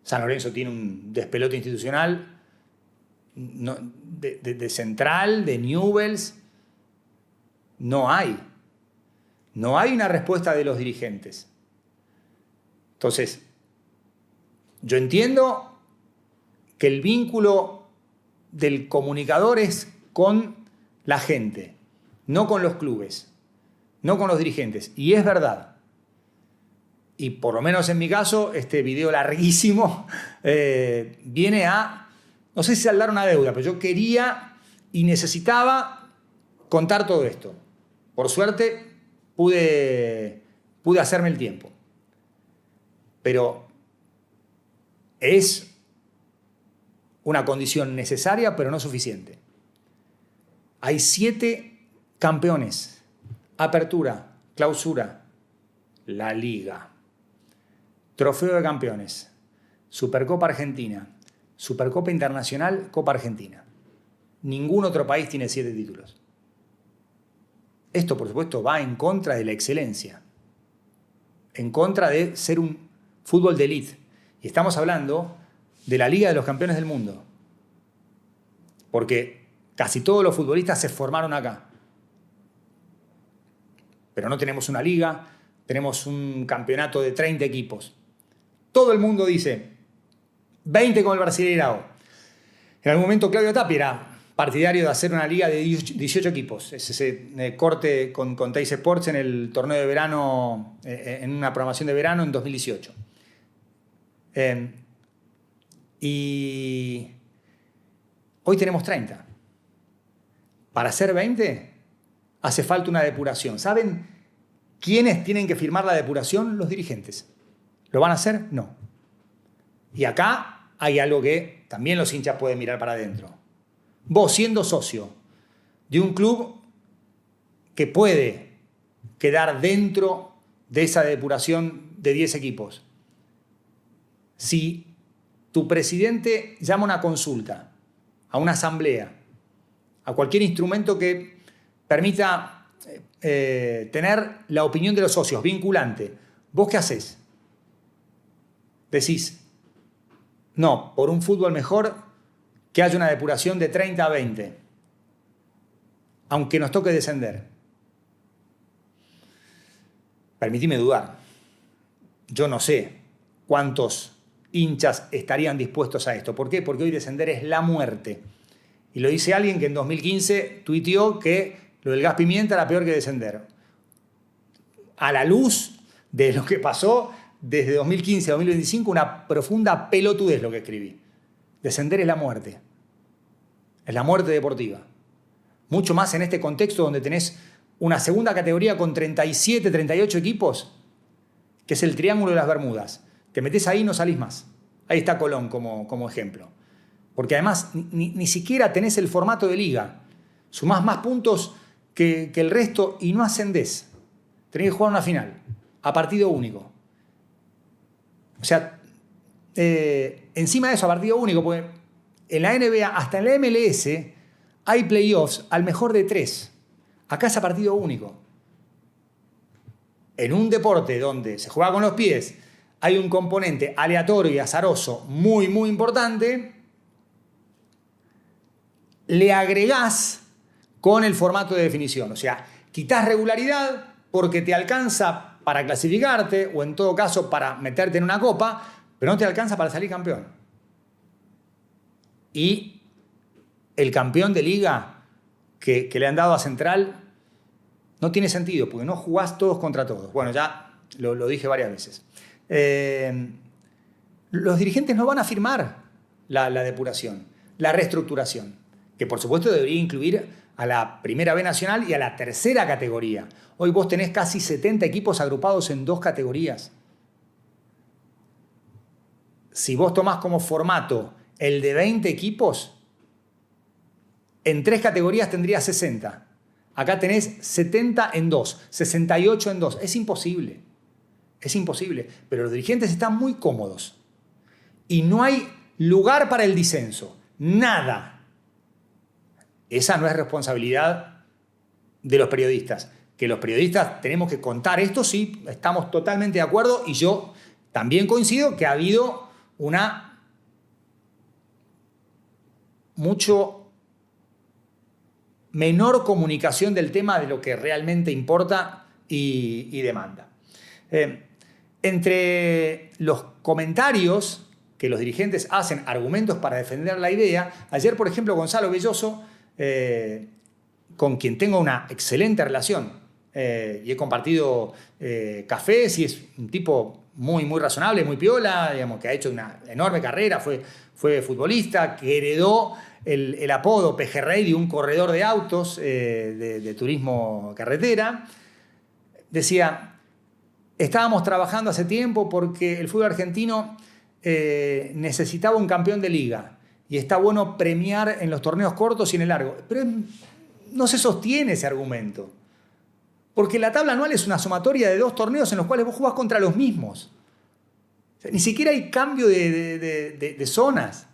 San Lorenzo tiene un despelote institucional, de Central, de Newell's. No hay una respuesta de los dirigentes. Entonces, yo entiendo que el vínculo del comunicador es con la gente, no con los clubes, no con los dirigentes. Y es verdad. Y por lo menos en mi caso, este video larguísimo viene a, no sé si saldar una deuda, pero yo quería y necesitaba contar todo esto. Por suerte, pude hacerme el tiempo. Pero es una condición necesaria, pero no suficiente. Hay 7 campeones. Apertura, clausura, la Liga. Trofeo de Campeones. Supercopa Argentina. Supercopa Internacional, Copa Argentina. Ningún otro país tiene 7 títulos. Esto, por supuesto, va en contra de la excelencia. En contra de ser un fútbol de élite. Y estamos hablando de la Liga de los Campeones del Mundo. Porque casi todos los futbolistas se formaron acá. Pero no tenemos una liga, tenemos un campeonato de 30 equipos. Todo el mundo dice 20 con el Brasileirao. En algún momento Claudio Tapia era partidario de hacer una liga de 18 equipos. Es ese corte con Teis Sports en el torneo de verano, en una programación de verano en 2018. Y hoy tenemos 30. Para hacer 20 hace falta una depuración. ¿Saben quiénes tienen que firmar la depuración? Los dirigentes. ¿Lo van a hacer? No. Y acá hay algo que también los hinchas pueden mirar para adentro. Vos, siendo socio de un club que puede quedar dentro de esa depuración de 10 equipos, si tu presidente llama a una consulta, a una asamblea, a cualquier instrumento que permita tener la opinión de los socios vinculante, ¿vos qué hacés? Decís, no, por un fútbol mejor, que haya una depuración de 30 a 20, aunque nos toque descender. Permitime dudar. Yo no sé cuántos hinchas estarían dispuestos a esto. ¿Por qué? Porque hoy descender es la muerte. Y lo dice alguien que en 2015 tuiteó que lo del gas pimienta era peor que descender. A la luz de lo que pasó desde 2015 a 2025, una profunda pelotudez lo que escribí. Descender es la muerte. Es la muerte deportiva. Mucho más en este contexto donde tenés una segunda categoría con 37, 38 equipos, que es el Triángulo de las Bermudas. Te metés ahí y no salís más. Ahí está Colón como ejemplo. Porque además ni siquiera tenés el formato de liga. Sumás más puntos que el resto y no ascendés. Tenés que jugar una final, a partido único. O sea, encima de eso, a partido único, porque en la NBA, hasta en la MLS, hay playoffs al mejor de 3. Acá es a partido único. En un deporte donde se juega con los pies, hay un componente aleatorio y azaroso muy, muy importante, le agregás con el formato de definición. O sea, quitás regularidad porque te alcanza para clasificarte o en todo caso para meterte en una copa, pero no te alcanza para salir campeón. Y el campeón de liga que le han dado a Central no tiene sentido porque no jugás todos contra todos. Bueno, ya lo dije varias veces. Los dirigentes no van a firmar la depuración, la reestructuración, que por supuesto debería incluir a la Primera B Nacional y a la tercera categoría. Hoy vos tenés casi 70 equipos agrupados en 2 categorías. Si vos tomás como formato el de 20 equipos, en 3 categorías tendrías 60. Acá tenés 70 en 2, 68 en 2. Es imposible. Es imposible. Pero los dirigentes están muy cómodos. Y no hay lugar para el disenso. Nada. Esa no es responsabilidad de los periodistas. Que los periodistas tenemos que contar esto, sí, estamos totalmente de acuerdo. Y yo también coincido que ha habido una mucho menor comunicación del tema de lo que realmente importa y demanda. Entre los comentarios que los dirigentes hacen, argumentos para defender la idea, ayer, por ejemplo, Gonzalo Belloso, con quien tengo una excelente relación, y he compartido cafés, y es un tipo muy, muy razonable, muy piola, digamos, que ha hecho una enorme carrera, fue futbolista, que heredó el apodo Pejerrey de un corredor de autos de turismo carretera. Decía, estábamos trabajando hace tiempo porque el fútbol argentino necesitaba un campeón de liga y está bueno premiar en los torneos cortos y en el largo. Pero no se sostiene ese argumento. Porque la tabla anual es una sumatoria de 2 torneos en los cuales vos jugás contra los mismos. O sea, ni siquiera hay cambio de zonas.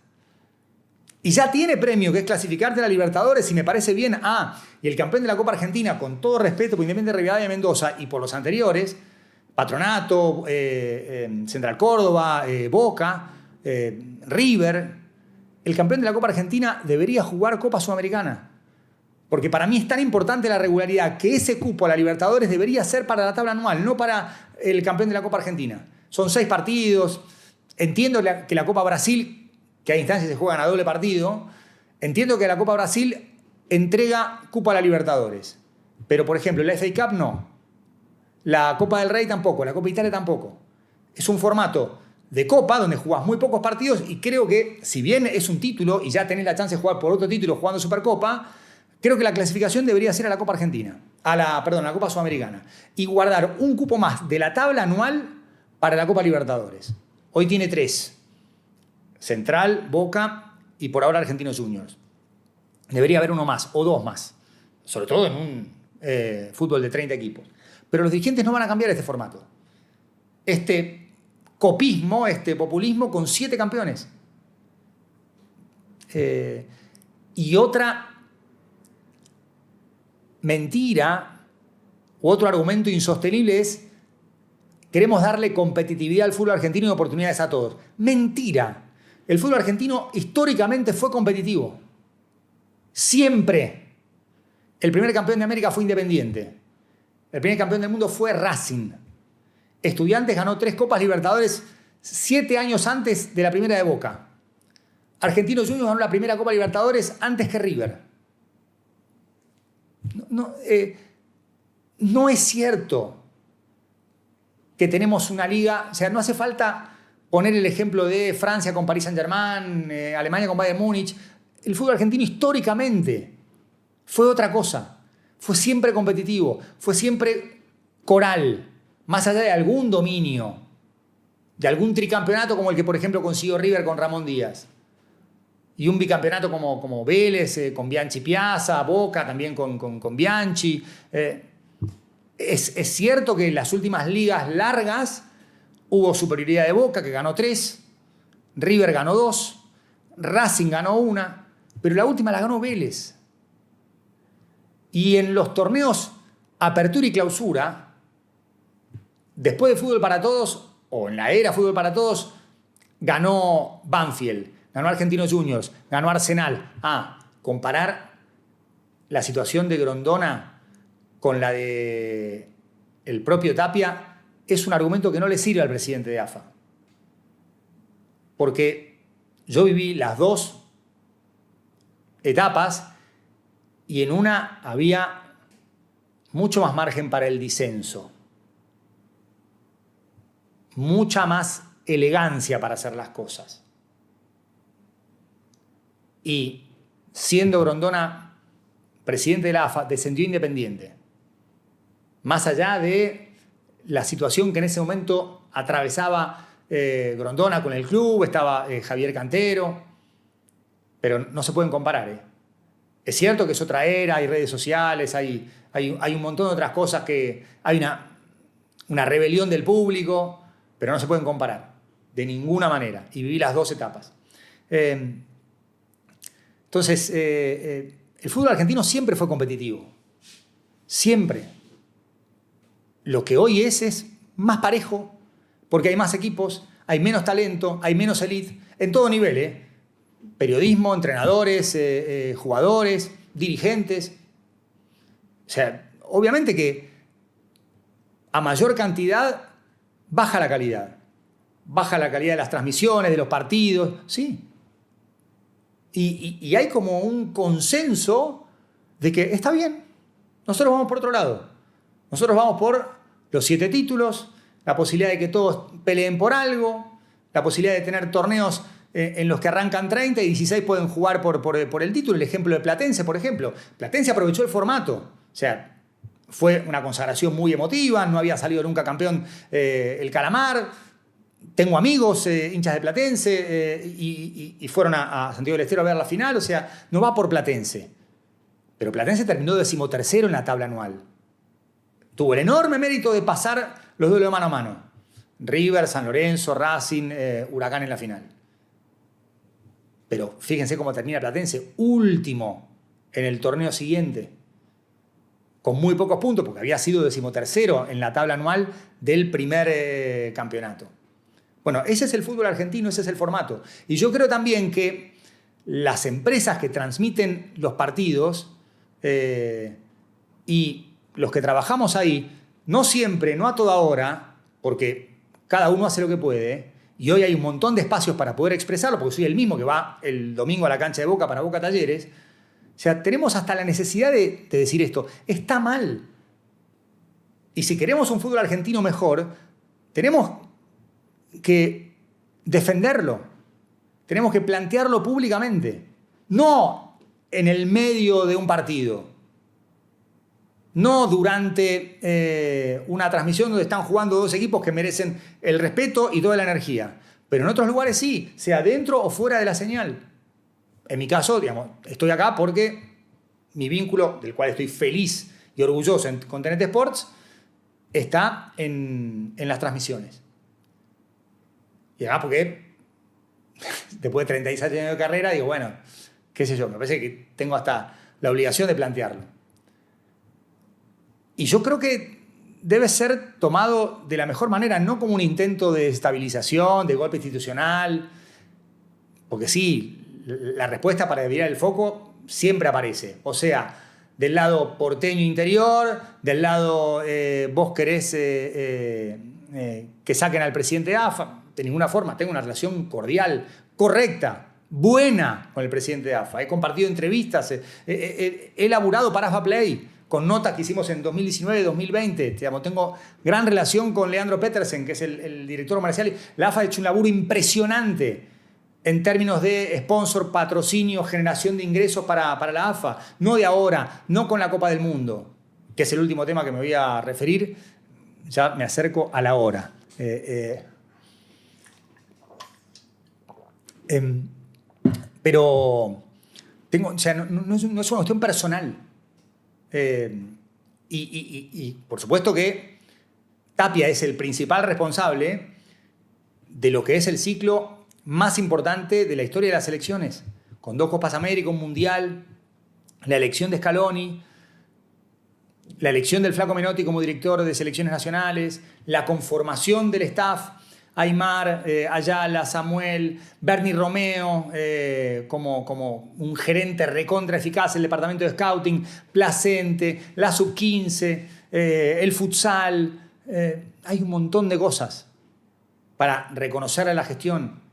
Y ya tiene premio, que es clasificarte a la Libertadores, y me parece bien. Y el campeón de la Copa Argentina, con todo respeto por Independiente Rivadavia de Mendoza y por los anteriores, Patronato, Central Córdoba, Boca, River, el campeón de la Copa Argentina debería jugar Copa Sudamericana. Porque para mí es tan importante la regularidad que ese cupo a la Libertadores debería ser para la tabla anual, no para el campeón de la Copa Argentina. Son 6 partidos. Entiendo que la Copa Brasil, que hay instancias que se juegan a doble partido, entiendo que la Copa Brasil entrega cupo a la Libertadores. Pero, por ejemplo, la FA Cup no. La Copa del Rey tampoco, la Copa Italia tampoco. Es un formato de Copa donde jugás muy pocos partidos, y creo que, si bien es un título y ya tenés la chance de jugar por otro título jugando Supercopa, creo que la clasificación debería ser a la Copa Argentina, a la Copa Sudamericana, y guardar un cupo más de la tabla anual para la Copa Libertadores. Hoy tiene 3. Central, Boca y por ahora Argentinos Juniors. Debería haber uno más o 2 más, sobre todo en un fútbol de 30 equipos. Pero los dirigentes no van a cambiar este formato. Este copismo, este populismo con 7 campeones. Y otra mentira u otro argumento insostenible es: queremos darle competitividad al fútbol argentino y oportunidades a todos. Mentira. El fútbol argentino históricamente fue competitivo. Siempre. El primer campeón de América fue Independiente. El primer campeón del mundo fue Racing. Estudiantes ganó 3 Copas Libertadores 7 años antes de la primera de Boca. Argentinos Juniors ganó la primera Copa Libertadores antes que River. No es cierto que tenemos una liga. O sea, no hace falta poner el ejemplo de Francia con Paris Saint-Germain, Alemania con Bayern Múnich. El fútbol argentino históricamente fue otra cosa. Fue siempre competitivo, fue siempre coral, más allá de algún dominio, de algún tricampeonato como el que, por ejemplo, consiguió River con Ramón Díaz. Y un bicampeonato como Vélez, con Bianchi Piazza, Boca también con Bianchi. Es cierto que en las últimas ligas largas hubo superioridad de Boca, que ganó 3, River ganó 2, Racing ganó 1, pero la última la ganó Vélez. Y en los torneos Apertura y Clausura, después de Fútbol para Todos, o en la era Fútbol para Todos, ganó Banfield, ganó Argentinos Juniors, ganó Arsenal. Comparar la situación de Grondona con la de el propio Tapia es un argumento que no le sirve al presidente de AFA. Porque yo viví las 2 etapas y en una había mucho más margen para el disenso, mucha más elegancia para hacer las cosas. Y siendo Grondona presidente de la AFA, descendió Independiente. Más allá de la situación que en ese momento atravesaba Grondona con el club, estaba Javier Cantero, pero no se pueden comparar. Es cierto que es otra era, hay redes sociales, hay un montón de otras cosas que... Hay una rebelión del público, pero no se pueden comparar de ninguna manera. Y viví las dos etapas. Entonces, el fútbol argentino siempre fue competitivo. Siempre. Lo que hoy es más parejo, porque hay más equipos, hay menos talento, hay menos elite, en todo nivel, ¿eh? Periodismo, entrenadores, jugadores, dirigentes. O sea, obviamente que a mayor cantidad baja la calidad. Baja la calidad de las transmisiones, de los partidos, sí. Y hay como un consenso de que está bien, nosotros vamos por otro lado. Nosotros vamos por los 7 títulos, la posibilidad de que todos peleen por algo, la posibilidad de tener torneos en los que arrancan 30 y 16 pueden jugar por el título. El ejemplo de Platense, por ejemplo. Platense aprovechó el formato. O sea, fue una consagración muy emotiva, no había salido nunca campeón el Calamar. Tengo amigos hinchas de Platense y fueron a Santiago del Estero a ver la final. O sea, no va por Platense. Pero Platense terminó 13º en la tabla anual. Tuvo el enorme mérito de pasar los duelos de mano a mano. River, San Lorenzo, Racing, Huracán en la final. Pero fíjense cómo termina Platense, último en el torneo siguiente, con muy pocos puntos, porque había sido 13º en la tabla anual del primer campeonato. Bueno, ese es el fútbol argentino, ese es el formato. Y yo creo también que las empresas que transmiten los partidos y los que trabajamos ahí, no siempre, no a toda hora, porque cada uno hace lo que puede, y hoy hay un montón de espacios para poder expresarlo, porque soy el mismo que va el domingo a la cancha de Boca para Boca Talleres. O sea, tenemos hasta la necesidad de decir esto. Está mal. Y si queremos un fútbol argentino mejor, tenemos que defenderlo. Tenemos que plantearlo públicamente. No en el medio de un partido. No durante una transmisión donde están jugando 2 equipos que merecen el respeto y toda la energía. Pero en otros lugares sí, sea dentro o fuera de la señal. En mi caso, digamos, estoy acá porque mi vínculo, del cual estoy feliz y orgulloso con TNT Sports, está en las transmisiones. Y además porque después de 36 años de carrera, digo, bueno, qué sé yo, me parece que tengo hasta la obligación de plantearlo. Y yo creo que debe ser tomado de la mejor manera, no como un intento de estabilización, de golpe institucional, porque sí, la respuesta para desviar el foco siempre aparece. O sea, del lado porteño interior, del lado vos querés que saquen al presidente de AFA. De ninguna forma, tengo una relación cordial, correcta, buena con el presidente de AFA. He compartido entrevistas, he laburado para AFA Play, con notas que hicimos en 2019, 2020. Digamos, tengo gran relación con Leandro Petersen, que es el director comercial. La AFA ha hecho un laburo impresionante en términos de sponsor, patrocinio, generación de ingresos para la AFA. No de ahora, no con la Copa del Mundo, que es el último tema que me voy a referir. Ya me acerco a la hora. Pero o sea, no es una cuestión personal. Y por supuesto que Tapia es el principal responsable de lo que es el ciclo más importante de la historia de las selecciones, con 2 Copas América, un Mundial, la elección de Scaloni, la elección del Flaco Menotti como director de selecciones nacionales, la conformación del staff, Aymar, Ayala, Samuel, Bernie Romeo como un gerente recontra eficaz, el departamento de scouting, Placente, la sub-15, el futsal. Hay un montón de cosas para reconocer a la gestión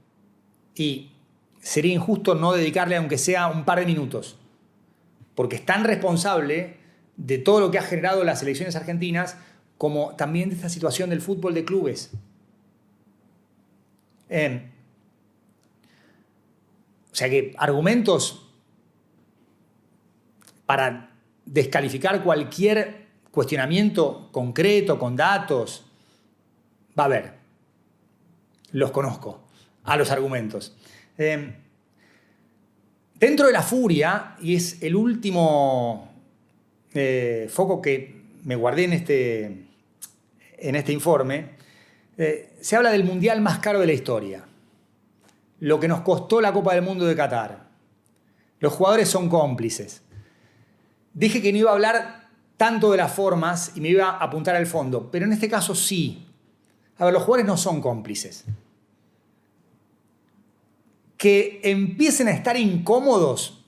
y sería injusto no dedicarle aunque sea un par de minutos, porque es tan responsable de todo lo que ha generado las selecciones argentinas como también de esta situación del fútbol de clubes. O sea que argumentos para descalificar cualquier cuestionamiento concreto, con datos, va a haber. Los conozco, a los argumentos. Dentro de la furia, y es el último foco que me guardé en este informe, se habla del mundial más caro de la historia. Lo que nos costó la Copa del Mundo de Qatar. Los jugadores son cómplices. Dije que no iba a hablar tanto de las formas y me iba a apuntar al fondo, pero en este caso sí. A ver, los jugadores no son cómplices. Que empiecen a estar incómodos,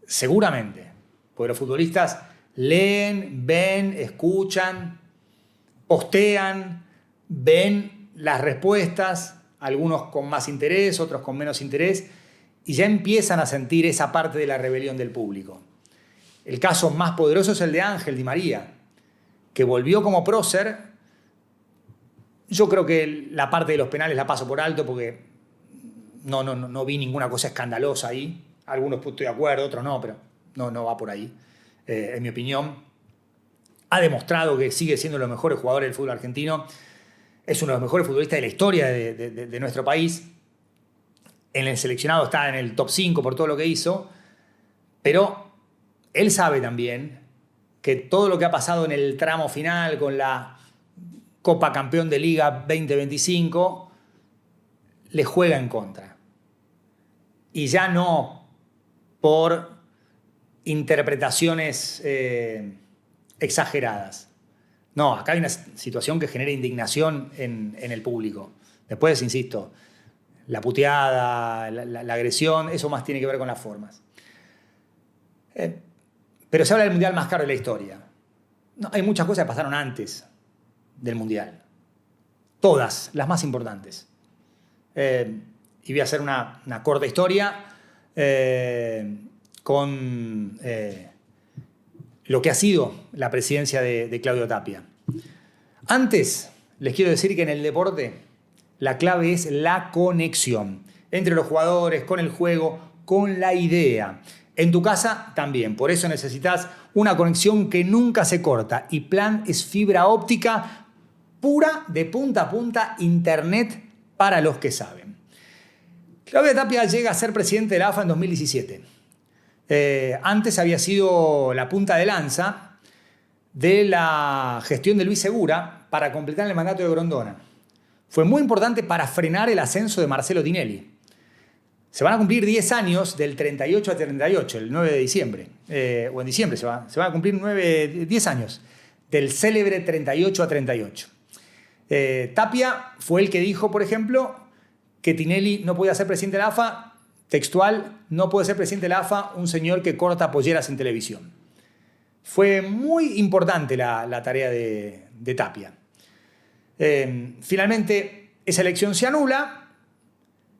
seguramente, porque los futbolistas leen, ven, escuchan, postean, ven las respuestas, algunos con más interés, otros con menos interés, y ya empiezan a sentir esa parte de la rebelión del público. El caso más poderoso es el de Ángel Di María, que volvió como prócer. Yo creo que la parte de los penales la paso por alto porque no vi ninguna cosa escandalosa ahí. Algunos estoy de acuerdo, otros no, pero no va por ahí. En mi opinión, ha demostrado que sigue siendo uno de los mejores jugadores del fútbol argentino. Es uno de los mejores futbolistas de la historia de nuestro país. En el seleccionado está en el top 5 por todo lo que hizo. Pero él sabe también que todo lo que ha pasado en el tramo final con la Copa Campeón de Liga 2025 le juega en contra. Y ya no por interpretaciones exageradas. No, acá hay una situación que genera indignación en el público. Después, insisto, la puteada, la agresión, eso más tiene que ver con las formas. Pero se habla del mundial más caro de la historia. No, hay muchas cosas que pasaron antes del mundial. Todas, las más importantes. Y voy a hacer una corta historia con lo que ha sido la presidencia de Claudio Tapia. Antes, les quiero decir que en el deporte la clave es la conexión entre los jugadores, con el juego, con la idea. En tu casa también, por eso necesitas una conexión que nunca se corta. Y Plan es fibra óptica pura de punta a punta, internet para los que saben. Claudio Tapia llega a ser presidente de la AFA en 2017. Antes había sido la punta de lanza de la gestión de Luis Segura para completar el mandato de Grondona. Fue muy importante para frenar el ascenso de Marcelo Tinelli. Se van a cumplir 10 años del 38 a 38, el 9 de diciembre. O en diciembre se van a cumplir 10 años del célebre 38 a 38. Tapia fue el que dijo, por ejemplo, que Tinelli no podía ser presidente de la AFA, textual, no puede ser presidente de la AFA un señor que corta polleras en televisión. Fue muy importante la tarea de Tapia. Finalmente, esa elección se anula.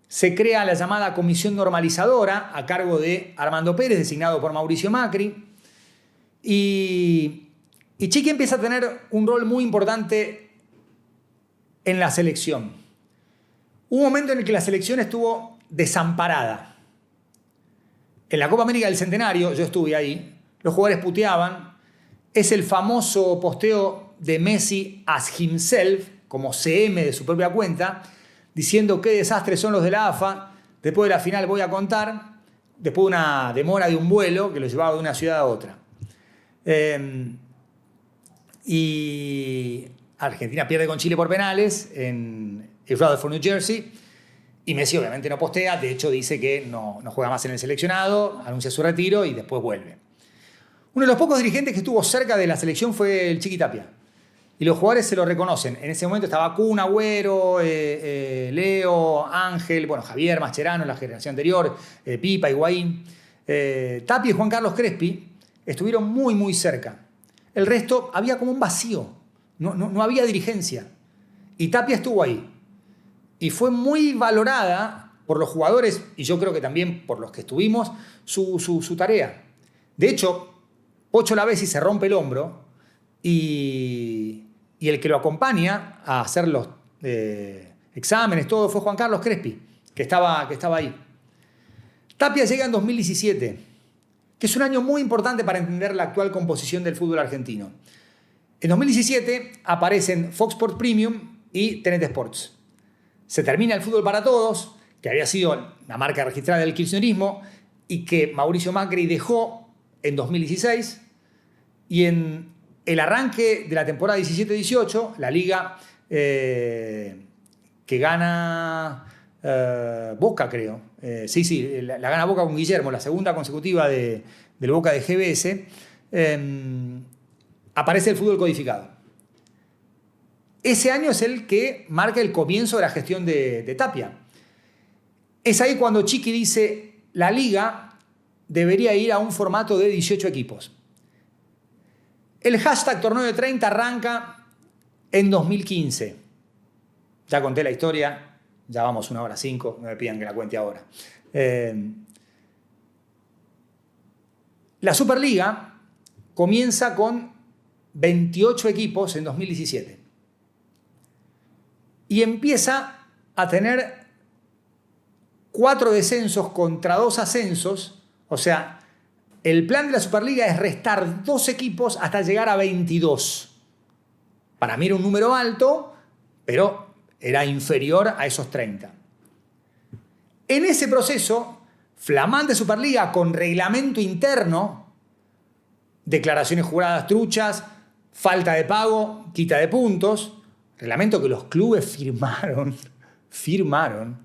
Se crea la llamada Comisión Normalizadora a cargo de Armando Pérez, designado por Mauricio Macri. Y Chiqui empieza a tener un rol muy importante en la selección. Hubo un momento en el que la selección estuvo desamparada. En la Copa América del Centenario, yo estuve ahí, los jugadores puteaban. Es el famoso posteo de Messi as himself, como CM de su propia cuenta, diciendo qué desastres son los de la AFA. Después de la final voy a contar, después de una demora de un vuelo que lo llevaba de una ciudad a otra. Y Argentina pierde con Chile por penales en Rutherford, New Jersey, y Messi obviamente no postea, de hecho dice que no juega más en el seleccionado, anuncia su retiro y después vuelve. Uno de los pocos dirigentes que estuvo cerca de la selección fue el Chiqui Tapia. Y los jugadores se lo reconocen. En ese momento estaba Kun Agüero, Leo, Ángel, bueno, Javier Mascherano en la generación anterior, Pipa, Higuaín. Tapia y Juan Carlos Crespi estuvieron muy, muy cerca. El resto había como un vacío. No había dirigencia. Y Tapia estuvo ahí. Y fue muy valorada por los jugadores, y yo creo que también por los que estuvimos, su tarea. De hecho, Pocho Lavezzi se rompe el hombro y el que lo acompaña a hacer los exámenes, todo, fue Juan Carlos Crespi, que estaba ahí. Tapia llega en 2017, que es un año muy importante para entender la actual composición del fútbol argentino. En 2017 aparecen Fox Sports Premium y TNT Sports. Se termina el fútbol para todos, que había sido la marca registrada del kirchnerismo, y que Mauricio Macri dejó en 2016, y en el arranque de la temporada 17-18, la liga que gana Boca, creo. Sí, la gana Boca con Guillermo, la segunda consecutiva del Boca de GBS, aparece el fútbol codificado. Ese año es el que marca el comienzo de la gestión de Tapia. Es ahí cuando Chiqui dice, la liga debería ir a un formato de 18 equipos. El hashtag Torneo de 30 arranca en 2015. Ya conté la historia, ya vamos 1:05, no me pidan que la cuente ahora. La Superliga comienza con 28 equipos en 2017. Y empieza a tener 4 descensos contra 2 ascensos. O sea, el plan de la Superliga es restar 2 equipos hasta llegar a 22. Para mí era un número alto, pero era inferior a esos 30. En ese proceso, flamante Superliga con reglamento interno, declaraciones juradas truchas, falta de pago, quita de puntos, reglamento que los clubes firmaron.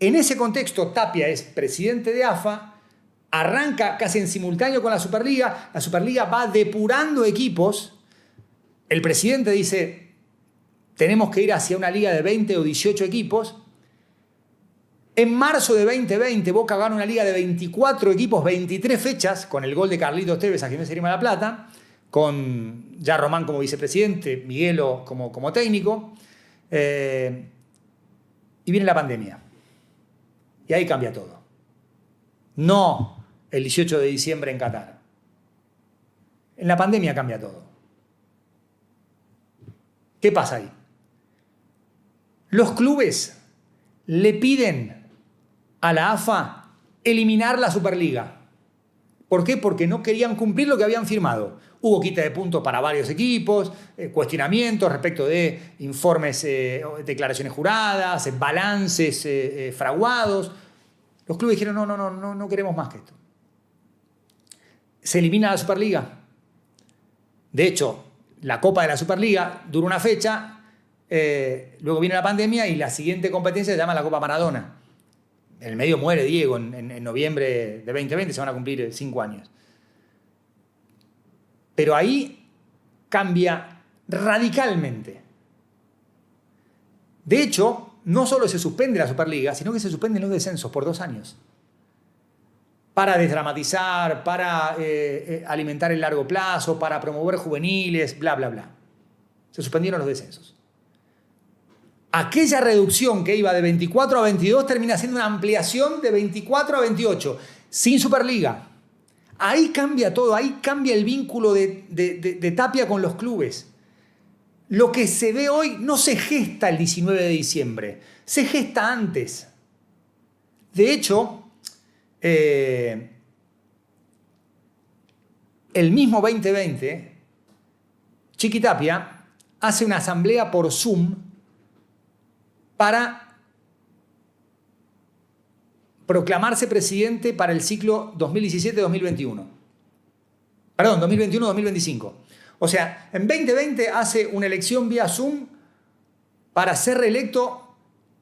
En ese contexto, Tapia es presidente de AFA, arranca casi en simultáneo con la Superliga va depurando equipos, el presidente dice, tenemos que ir hacia una liga de 20 o 18 equipos. En marzo de 2020, Boca gana una liga de 24 equipos, 23 fechas, con el gol de Carlitos Tevez a Gimnasia y Grima de la Plata, con ya Román como vicepresidente, Miguelo como técnico, y viene la pandemia. Y ahí cambia todo. No el 18 de diciembre en Qatar. En la pandemia cambia todo. ¿Qué pasa ahí? Los clubes le piden a la AFA eliminar la Superliga. ¿Por qué? Porque no querían cumplir lo que habían firmado. Hubo quita de puntos para varios equipos, cuestionamientos respecto de informes, declaraciones juradas, balances fraguados. Los clubes dijeron, no queremos más que esto. Se elimina la Superliga. De hecho, la Copa de la Superliga dura una fecha, luego viene la pandemia y la siguiente competencia se llama la Copa Maradona. En el medio muere Diego en noviembre de 2020, se van a cumplir 5 años. Pero ahí cambia radicalmente. De hecho, no solo se suspende la Superliga, sino que se suspenden los descensos por 2 años. Para desdramatizar, para alimentar el largo plazo, para promover juveniles, bla, bla, bla. Se suspendieron los descensos. Aquella reducción que iba de 24 a 22 termina siendo una ampliación de 24 a 28, sin Superliga. Ahí cambia todo, ahí cambia el vínculo de Tapia con los clubes. Lo que se ve hoy no se gesta el 19 de diciembre, se gesta antes. De hecho, el mismo 2020, Chiqui Tapia hace una asamblea por Zoom para proclamarse presidente para el ciclo 2017-2021. Perdón, 2021-2025. O sea, en 2020 hace una elección vía Zoom para ser reelecto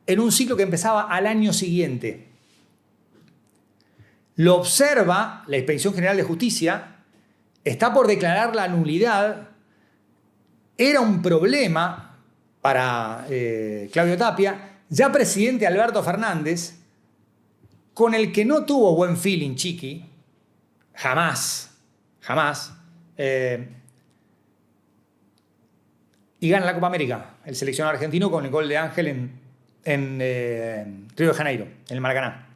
en un ciclo que empezaba al año siguiente. Lo observa la Inspección General de Justicia, está por declarar la nulidad. Era un problema para Claudio Tapia, ya presidente Alberto Fernández, con el que no tuvo buen feeling Chiqui, jamás, y gana la Copa América, el seleccionado argentino, con el gol de Ángel en Río de Janeiro, en el Maracaná.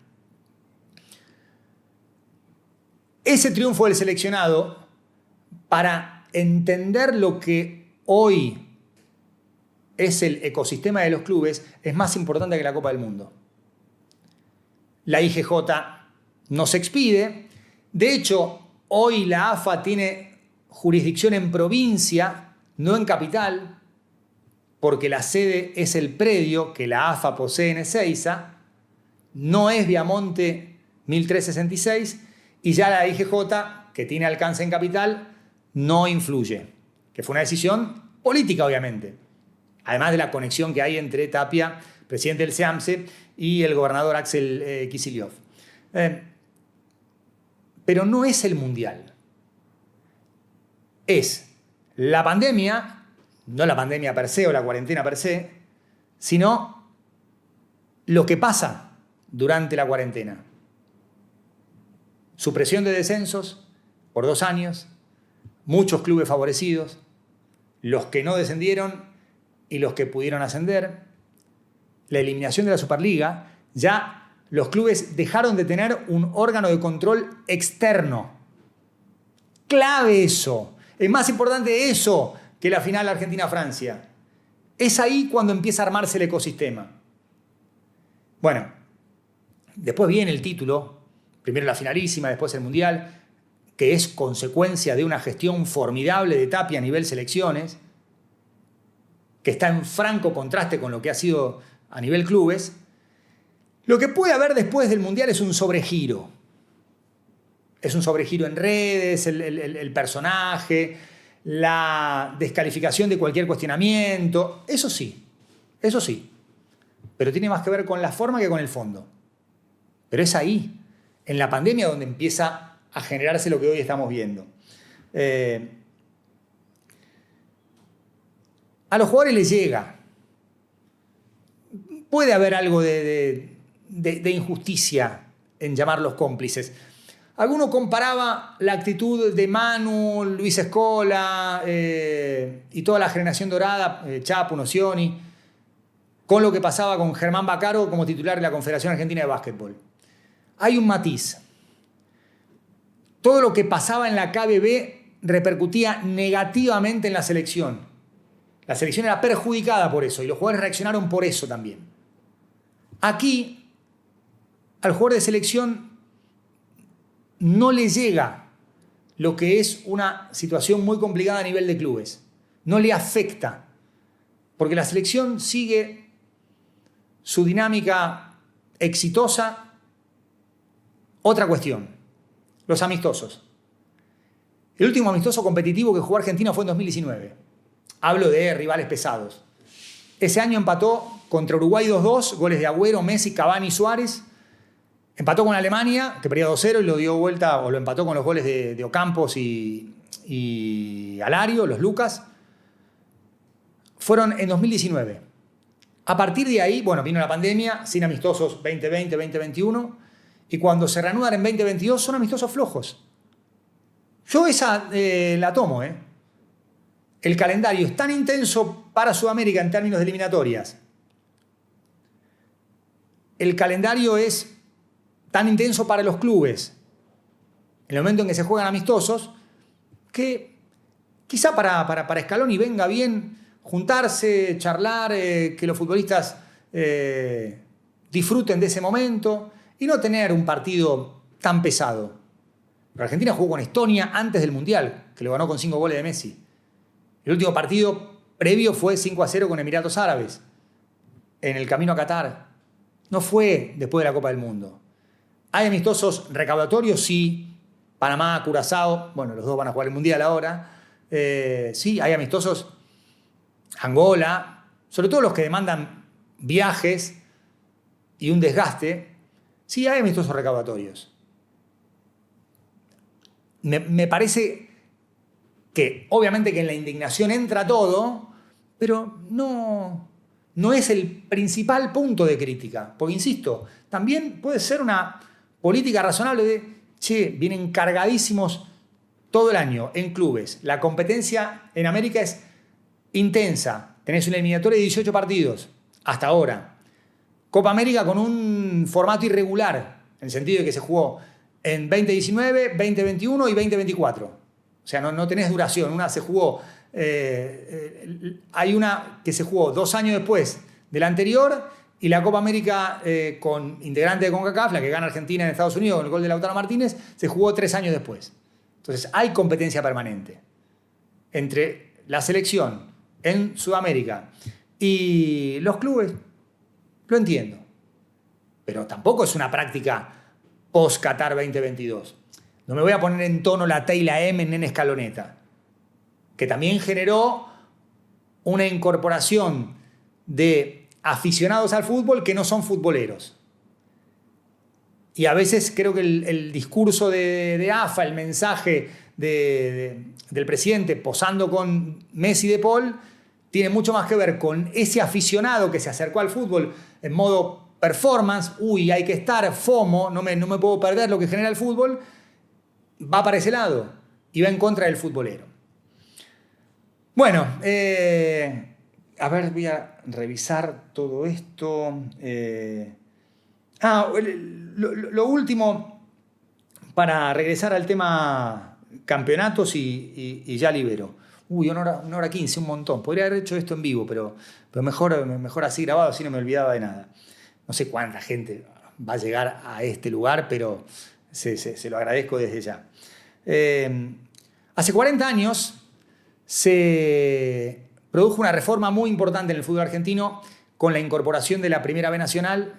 Ese triunfo del seleccionado, para entender lo que hoy es el ecosistema de los clubes, es más importante que la Copa del Mundo. La IGJ no se expide. De hecho, hoy la AFA tiene jurisdicción en provincia, no en capital, porque la sede es el predio que la AFA posee en Ezeiza. No es Viamonte 1366, y ya la IGJ, que tiene alcance en capital, no influye, que fue una decisión política, obviamente, además de la conexión que hay entre Tapia, presidente del SEAMSE, y el gobernador Axel Kicillof. Pero no es el Mundial. Es la pandemia, no la pandemia per se o la cuarentena per se, sino lo que pasa durante la cuarentena. Supresión de descensos por 2 años, muchos clubes favorecidos, los que no descendieron y los que pudieron ascender, la eliminación de la Superliga. Ya los clubes dejaron de tener un órgano de control externo. Clave eso. Es más importante eso que la final Argentina-Francia. Es ahí cuando empieza a armarse el ecosistema. Bueno, después viene el título, primero la finalísima, después el Mundial, que es consecuencia de una gestión formidable de Tapia a nivel selecciones, que está en franco contraste con lo que ha sido a nivel clubes. Lo que puede haber después del Mundial es un sobregiro. Es un sobregiro en redes, el personaje, la descalificación de cualquier cuestionamiento. Eso sí. Pero tiene más que ver con la forma que con el fondo. Pero es ahí, en la pandemia, donde empieza a generarse lo que hoy estamos viendo. A los jugadores les llega. Puede haber algo de injusticia en llamarlos cómplices. Alguno comparaba la actitud de Manu, Luis Scola y toda la generación dorada, Chapu, Nocioni, con lo que pasaba con Germán Baccaro como titular de la Confederación Argentina de Básquetbol. Hay un matiz. Todo lo que pasaba en la KBB repercutía negativamente en la selección. La selección era perjudicada por eso y los jugadores reaccionaron por eso también. Aquí, al jugador de selección no le llega lo que es una situación muy complicada a nivel de clubes. No le afecta, porque la selección sigue su dinámica exitosa. Otra cuestión, los amistosos. El último amistoso competitivo que jugó Argentina fue en 2019. Hablo de rivales pesados. Ese año empató contra Uruguay 2-2, goles de Agüero, Messi, Cavani y Suárez. Empató con Alemania, que perdía 2-0 y lo dio vuelta, o lo empató con los goles de Ocampos y Alario, los Lucas. Fueron en 2019. A partir de ahí, bueno, vino la pandemia, sin amistosos 2020, 2021, y cuando se reanudan en 2022 son amistosos flojos. Yo esa la tomo, ¿eh? El calendario es tan intenso para Sudamérica en términos de eliminatorias. El calendario es tan intenso para los clubes, en el momento en que se juegan amistosos, que quizá para Scaloni venga bien juntarse, charlar, que los futbolistas disfruten de ese momento y no tener un partido tan pesado. Pero Argentina jugó con Estonia antes del Mundial, que lo ganó con 5 goles de Messi. El último partido previo fue 5-0 con Emiratos Árabes, en el camino a Qatar. No fue después de la Copa del Mundo. ¿Hay amistosos recaudatorios? Sí. Panamá, Curazao, bueno, los dos van a jugar el Mundial ahora. Sí, hay amistosos. Angola, sobre todo los que demandan viajes y un desgaste. Sí, hay amistosos recaudatorios. Me parece que obviamente que en la indignación entra todo, pero no es el principal punto de crítica. Porque, insisto, también puede ser una política razonable de, che, vienen cargadísimos todo el año en clubes. La competencia en América es intensa. Tenés una eliminatoria de 18 partidos, hasta ahora. Copa América con un formato irregular, en el sentido de que se jugó en 2019, 2021 y 2024. O sea, no tenés duración. Una se jugó, hay una que se jugó 2 años después de la anterior, y la Copa América con integrante de CONCACAF, la que gana Argentina en Estados Unidos con el gol de Lautaro Martínez, se jugó 3 años después. Entonces hay competencia permanente entre la selección en Sudamérica y los clubes. Lo entiendo. Pero tampoco es una práctica post-Qatar 2022. No me voy a poner en tono la T y la M en Nene Scaloneta, que también generó una incorporación de aficionados al fútbol que no son futboleros. Y a veces creo que el discurso de AFA, el mensaje del presidente posando con Messi de Paul, tiene mucho más que ver con ese aficionado que se acercó al fútbol en modo performance, hay que estar, FOMO, no me puedo perder lo que genera el fútbol, va para ese lado y va en contra del futbolero. Bueno, a ver, voy a revisar todo esto. Lo último, para regresar al tema campeonatos y ya libero. 1 hora 15, un montón. Podría haber hecho esto en vivo, pero mejor así grabado, así no me olvidaba de nada. No sé cuánta gente va a llegar a este lugar, pero se lo agradezco desde ya. Hace 40 años se produjo una reforma muy importante en el fútbol argentino con la incorporación de la Primera B Nacional.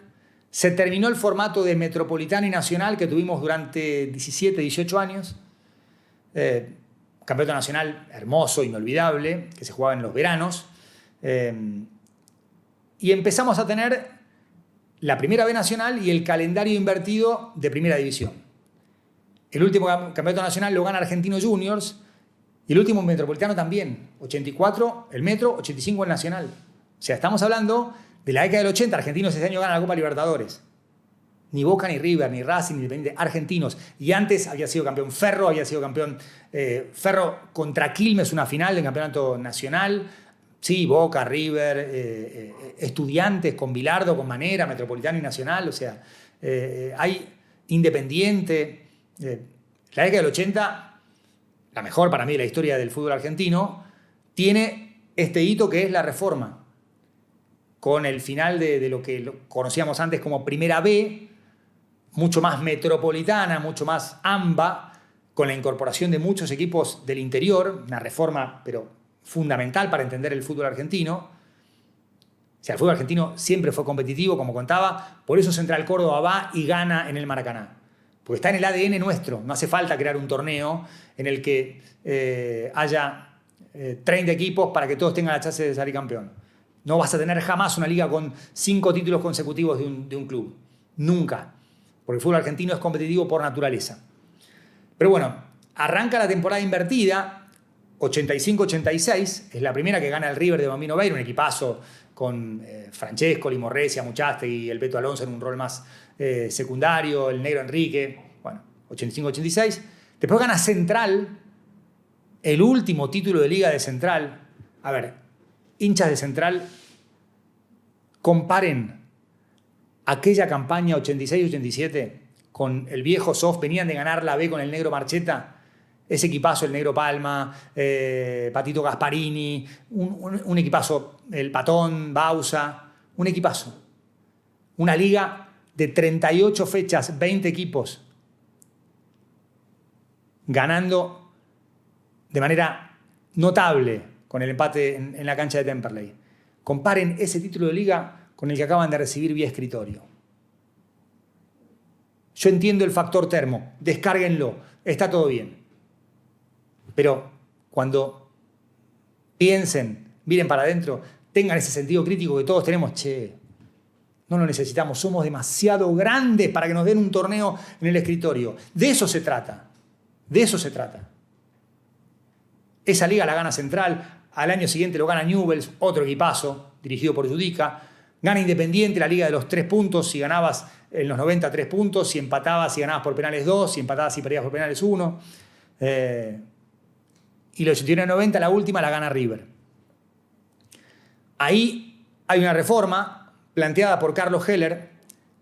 Se terminó el formato de Metropolitano y Nacional que tuvimos durante 17, 18 años. Campeonato nacional hermoso, inolvidable, que se jugaba en los veranos. Y empezamos a tener la Primera B Nacional y el calendario invertido de Primera División. El último campeonato nacional lo gana Argentino Juniors y el último Metropolitano también. 84 el Metro, 85 el Nacional. O sea, estamos hablando de la década del 80. Argentinos ese año ganan la Copa Libertadores. Ni Boca, ni River, ni Racing, ni Independiente, argentinos. Y antes había sido campeón Ferro, había sido campeón Ferro contra Quilmes, una final del campeonato nacional. Sí, Boca, River, Estudiantes con Bilardo, con Manera, Metropolitano y Nacional. O sea, hay Independiente. La década del 80, la mejor para mí de la historia del fútbol argentino, tiene este hito que es la reforma. Con el final de lo que conocíamos antes como Primera B, mucho más metropolitana, mucho más AMBA, con la incorporación de muchos equipos del interior, una reforma pero fundamental para entender el fútbol argentino. O sea, el fútbol argentino siempre fue competitivo, como contaba, por eso Central Córdoba va y gana en el Maracaná. Porque está en el ADN nuestro, no hace falta crear un torneo en el que haya 30 equipos para que todos tengan la chance de salir campeón. No vas a tener jamás una liga con 5 títulos consecutivos de un club. Nunca. Porque el fútbol argentino es competitivo por naturaleza. Pero bueno, arranca la temporada invertida, 85-86, es la primera que gana el River de Bambino Veira, un equipazo con Francesco, Limorresia, Muchastegui y el Beto Alonso en un rol más secundario, el Negro Enrique, bueno, 85-86. Después gana Central, el último título de liga de Central. A ver, hinchas de Central, comparen aquella campaña 86-87 con el viejo Soft, venían de ganar la B con el Negro Marcheta, ese equipazo, el Negro Palma, Patito Gasparini, un equipazo, el Patón, Bausa, un equipazo. Una liga de 38 fechas, 20 equipos, ganando de manera notable con el empate en la cancha de Temperley. Comparen ese título de liga con el que acaban de recibir vía escritorio. Yo entiendo el factor termo, descárguenlo, está todo bien. Pero cuando piensen, miren para adentro, tengan ese sentido crítico que todos tenemos, no lo necesitamos, somos demasiado grandes para que nos den un torneo en el escritorio. De eso se trata, de eso se trata. Esa liga la gana Central, al año siguiente lo gana Newell's, otro equipazo, dirigido por Judica. Gana Independiente la liga de los 3 puntos, si ganabas en los 90 3 puntos, si empatabas y ganabas por penales 2, si empatabas y perdías por penales 1. Y los 89-90, la última, la gana River. Ahí hay una reforma planteada por Carlos Heller.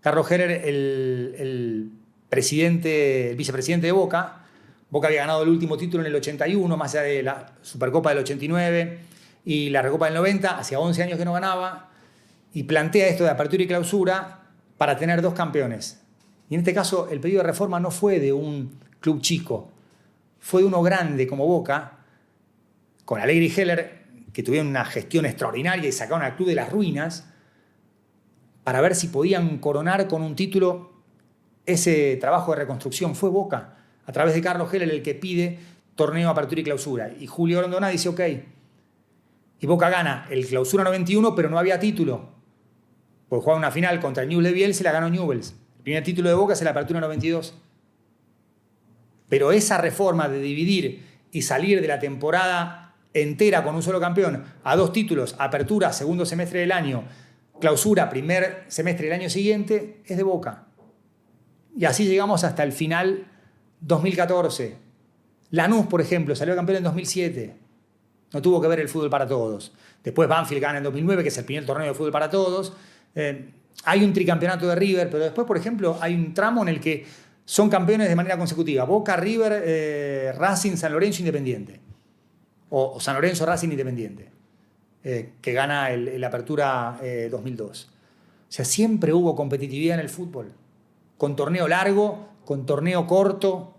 Carlos Heller, el vicepresidente de Boca. Boca había ganado el último título en el 81, más allá de la Supercopa del 89 y la Recopa del 90, hacía 11 años que no ganaba. Y plantea esto de apertura y clausura para tener 2 campeones. Y en este caso el pedido de reforma no fue de un club chico, fue de uno grande como Boca, con Alegre y Heller, que tuvieron una gestión extraordinaria y sacaron al club de las ruinas para ver si podían coronar con un título ese trabajo de reconstrucción fue Boca, a través de Carlos Heller, el que pide torneo, apertura y clausura. Y Julio Grondona dice, ok. Y Boca gana el clausura 91, pero no había título. Porque jugaba una final contra el Newell's de Bielsa y la ganó Newell's. El primer título de Boca es la apertura 92. Pero esa reforma de dividir y salir de la temporada entera con un solo campeón a 2 títulos, apertura, segundo semestre del año, clausura, primer semestre del año siguiente, es de Boca. Y así llegamos hasta el final 2014. Lanús, por ejemplo, salió campeón en 2007. No tuvo que ver el fútbol para todos. Después Banfield gana en 2009, que es el primer torneo de fútbol para todos. Hay un tricampeonato de River, pero después, por ejemplo, hay un tramo en el que son campeones de manera consecutiva. Boca, River, Racing, San Lorenzo, Independiente. O San Lorenzo, Racing, Independiente. Que gana la apertura 2002. O sea, siempre hubo competitividad en el fútbol. Con torneo largo, con torneo corto.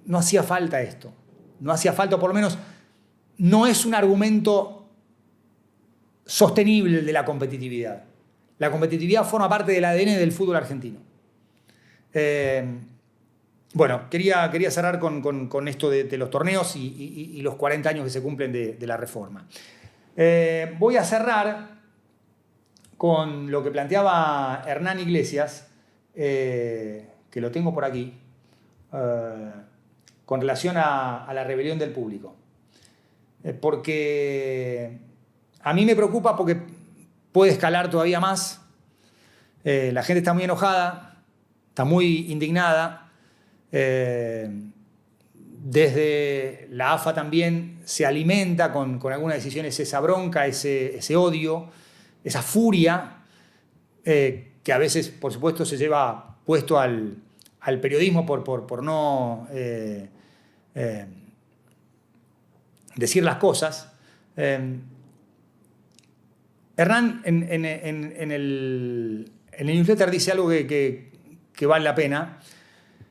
No hacía falta esto. No hacía falta, por lo menos, no es un argumento sostenible el de la competitividad. La competitividad forma parte del ADN del fútbol argentino. Bueno, quería cerrar con esto de los torneos y los 40 años que se cumplen de la reforma. Voy a cerrar con lo que planteaba Hernán Iglesias, que lo tengo por aquí, con relación a la rebelión del público. Porque a mí me preocupa porque puede escalar todavía más. La gente está muy enojada, está muy indignada. Desde la AFA también se alimenta con algunas decisiones esa bronca, ese odio, esa furia, que a veces, por supuesto, se lleva puesto al periodismo por no decir las cosas. Hernán en el newsletter dice algo que vale la pena.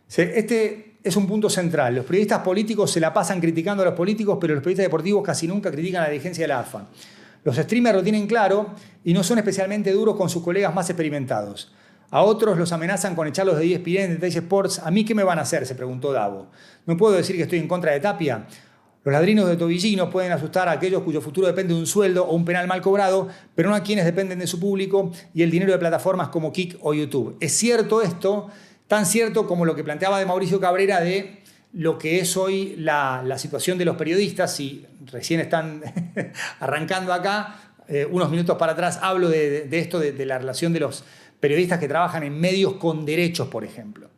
Este es un punto central. Los periodistas políticos se la pasan criticando a los políticos, pero los periodistas deportivos casi nunca critican a la dirigencia de la AFA. Los streamers lo tienen claro y no son especialmente duros con sus colegas más experimentados. A otros los amenazan con echarlos de ESPN, de Teis Sports. ¿A mí qué me van a hacer?, se preguntó Davo. ¿No puedo decir que estoy en contra de Tapia? Los ladrinos de Tobillino pueden asustar a aquellos cuyo futuro depende de un sueldo o un penal mal cobrado, pero no a quienes dependen de su público y el dinero de plataformas como Kik o YouTube. ¿Es cierto esto? Tan cierto como lo que planteaba de Mauricio Cabrera de lo que es hoy la situación de los periodistas. Si recién están arrancando acá, unos minutos para atrás hablo de esto, de la relación de los periodistas que trabajan en medios con derechos, por ejemplo.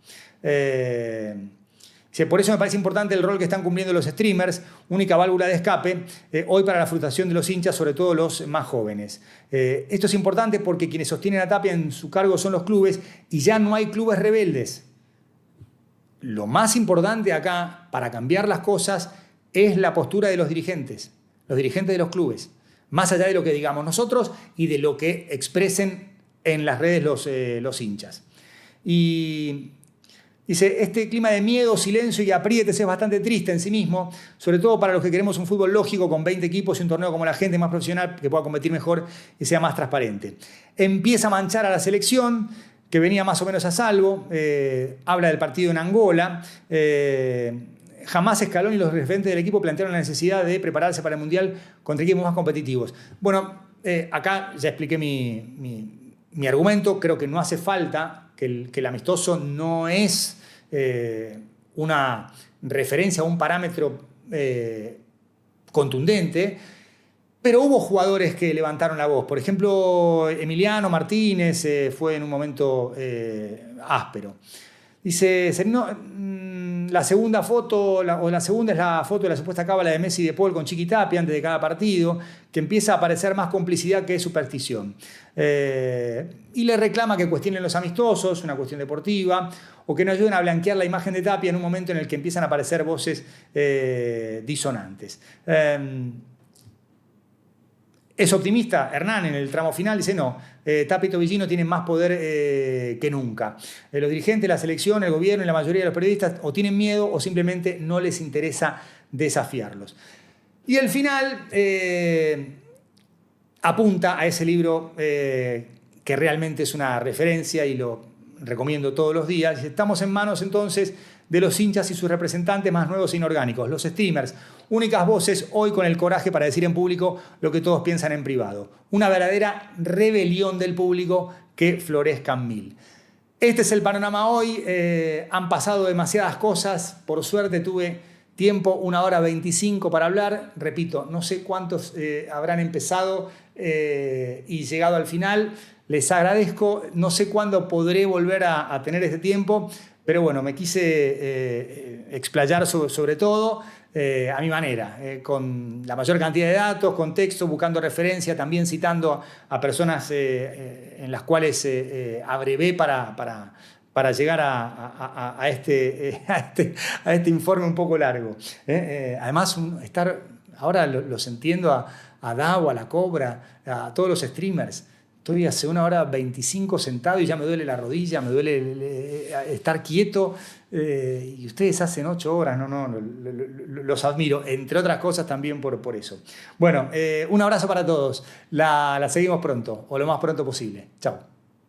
Por eso me parece importante el rol que están cumpliendo los streamers, única válvula de escape, hoy para la frustración de los hinchas, sobre todo los más jóvenes. Esto es importante porque quienes sostienen a Tapia en su cargo son los clubes y ya no hay clubes rebeldes. Lo más importante acá, para cambiar las cosas, es la postura de los dirigentes de los clubes, más allá de lo que digamos nosotros y de lo que expresen en las redes los hinchas. Y dice, este clima de miedo, silencio y aprietes es bastante triste en sí mismo, sobre todo para los que queremos un fútbol lógico con 20 equipos y un torneo como la gente más profesional que pueda competir mejor y sea más transparente. Empieza a manchar a la selección, que venía más o menos a salvo, habla del partido en Angola. Jamás Scaloni y los referentes del equipo plantearon la necesidad de prepararse para el Mundial contra equipos más competitivos. Bueno, acá ya expliqué mi argumento. Creo que no hace falta, que el amistoso no es una referencia a un parámetro contundente, pero hubo jugadores que levantaron la voz. Por ejemplo, Emiliano Martínez fue en un momento áspero. Dice, la segunda foto, la segunda es la foto de la supuesta cábala de Messi y de Paul con Chiqui Tapia antes de cada partido, que empieza a aparecer más complicidad que superstición. Y le reclama que cuestionen los amistosos, una cuestión deportiva, o que no ayuden a blanquear la imagen de Tapia en un momento en el que empiezan a aparecer voces disonantes. ¿Es optimista? Hernán en el tramo final dice no, Tapia y Tobillino tienen más poder que nunca. Los dirigentes, la selección, el gobierno y la mayoría de los periodistas o tienen miedo o simplemente no les interesa desafiarlos. Y el final apunta a ese libro que realmente es una referencia y lo recomiendo todos los días. Estamos en manos entonces de los hinchas y sus representantes más nuevos e inorgánicos, los streamers, únicas voces hoy con el coraje para decir en público lo que todos piensan en privado. Una verdadera rebelión del público que florezcan mil. Este es el panorama hoy. Han pasado demasiadas cosas. Por suerte tuve tiempo, 1 hora 25 para hablar. Repito, no sé cuántos habrán empezado y llegado al final. Les agradezco. No sé cuándo podré volver a tener este tiempo, pero bueno, me quise explayar sobre todo a mi manera, con la mayor cantidad de datos, contexto, buscando referencia, también citando a personas en las cuales abrevé para llegar a este informe un poco largo. Además, ahora los entiendo a Davo, a La Cobra, a todos los streamers. Estoy hace 1 hora 25 sentado y ya me duele la rodilla, me duele estar quieto. Y ustedes hacen 8 horas, los admiro, entre otras cosas también por eso. Bueno, un abrazo para todos. La seguimos pronto, o lo más pronto posible. Chao.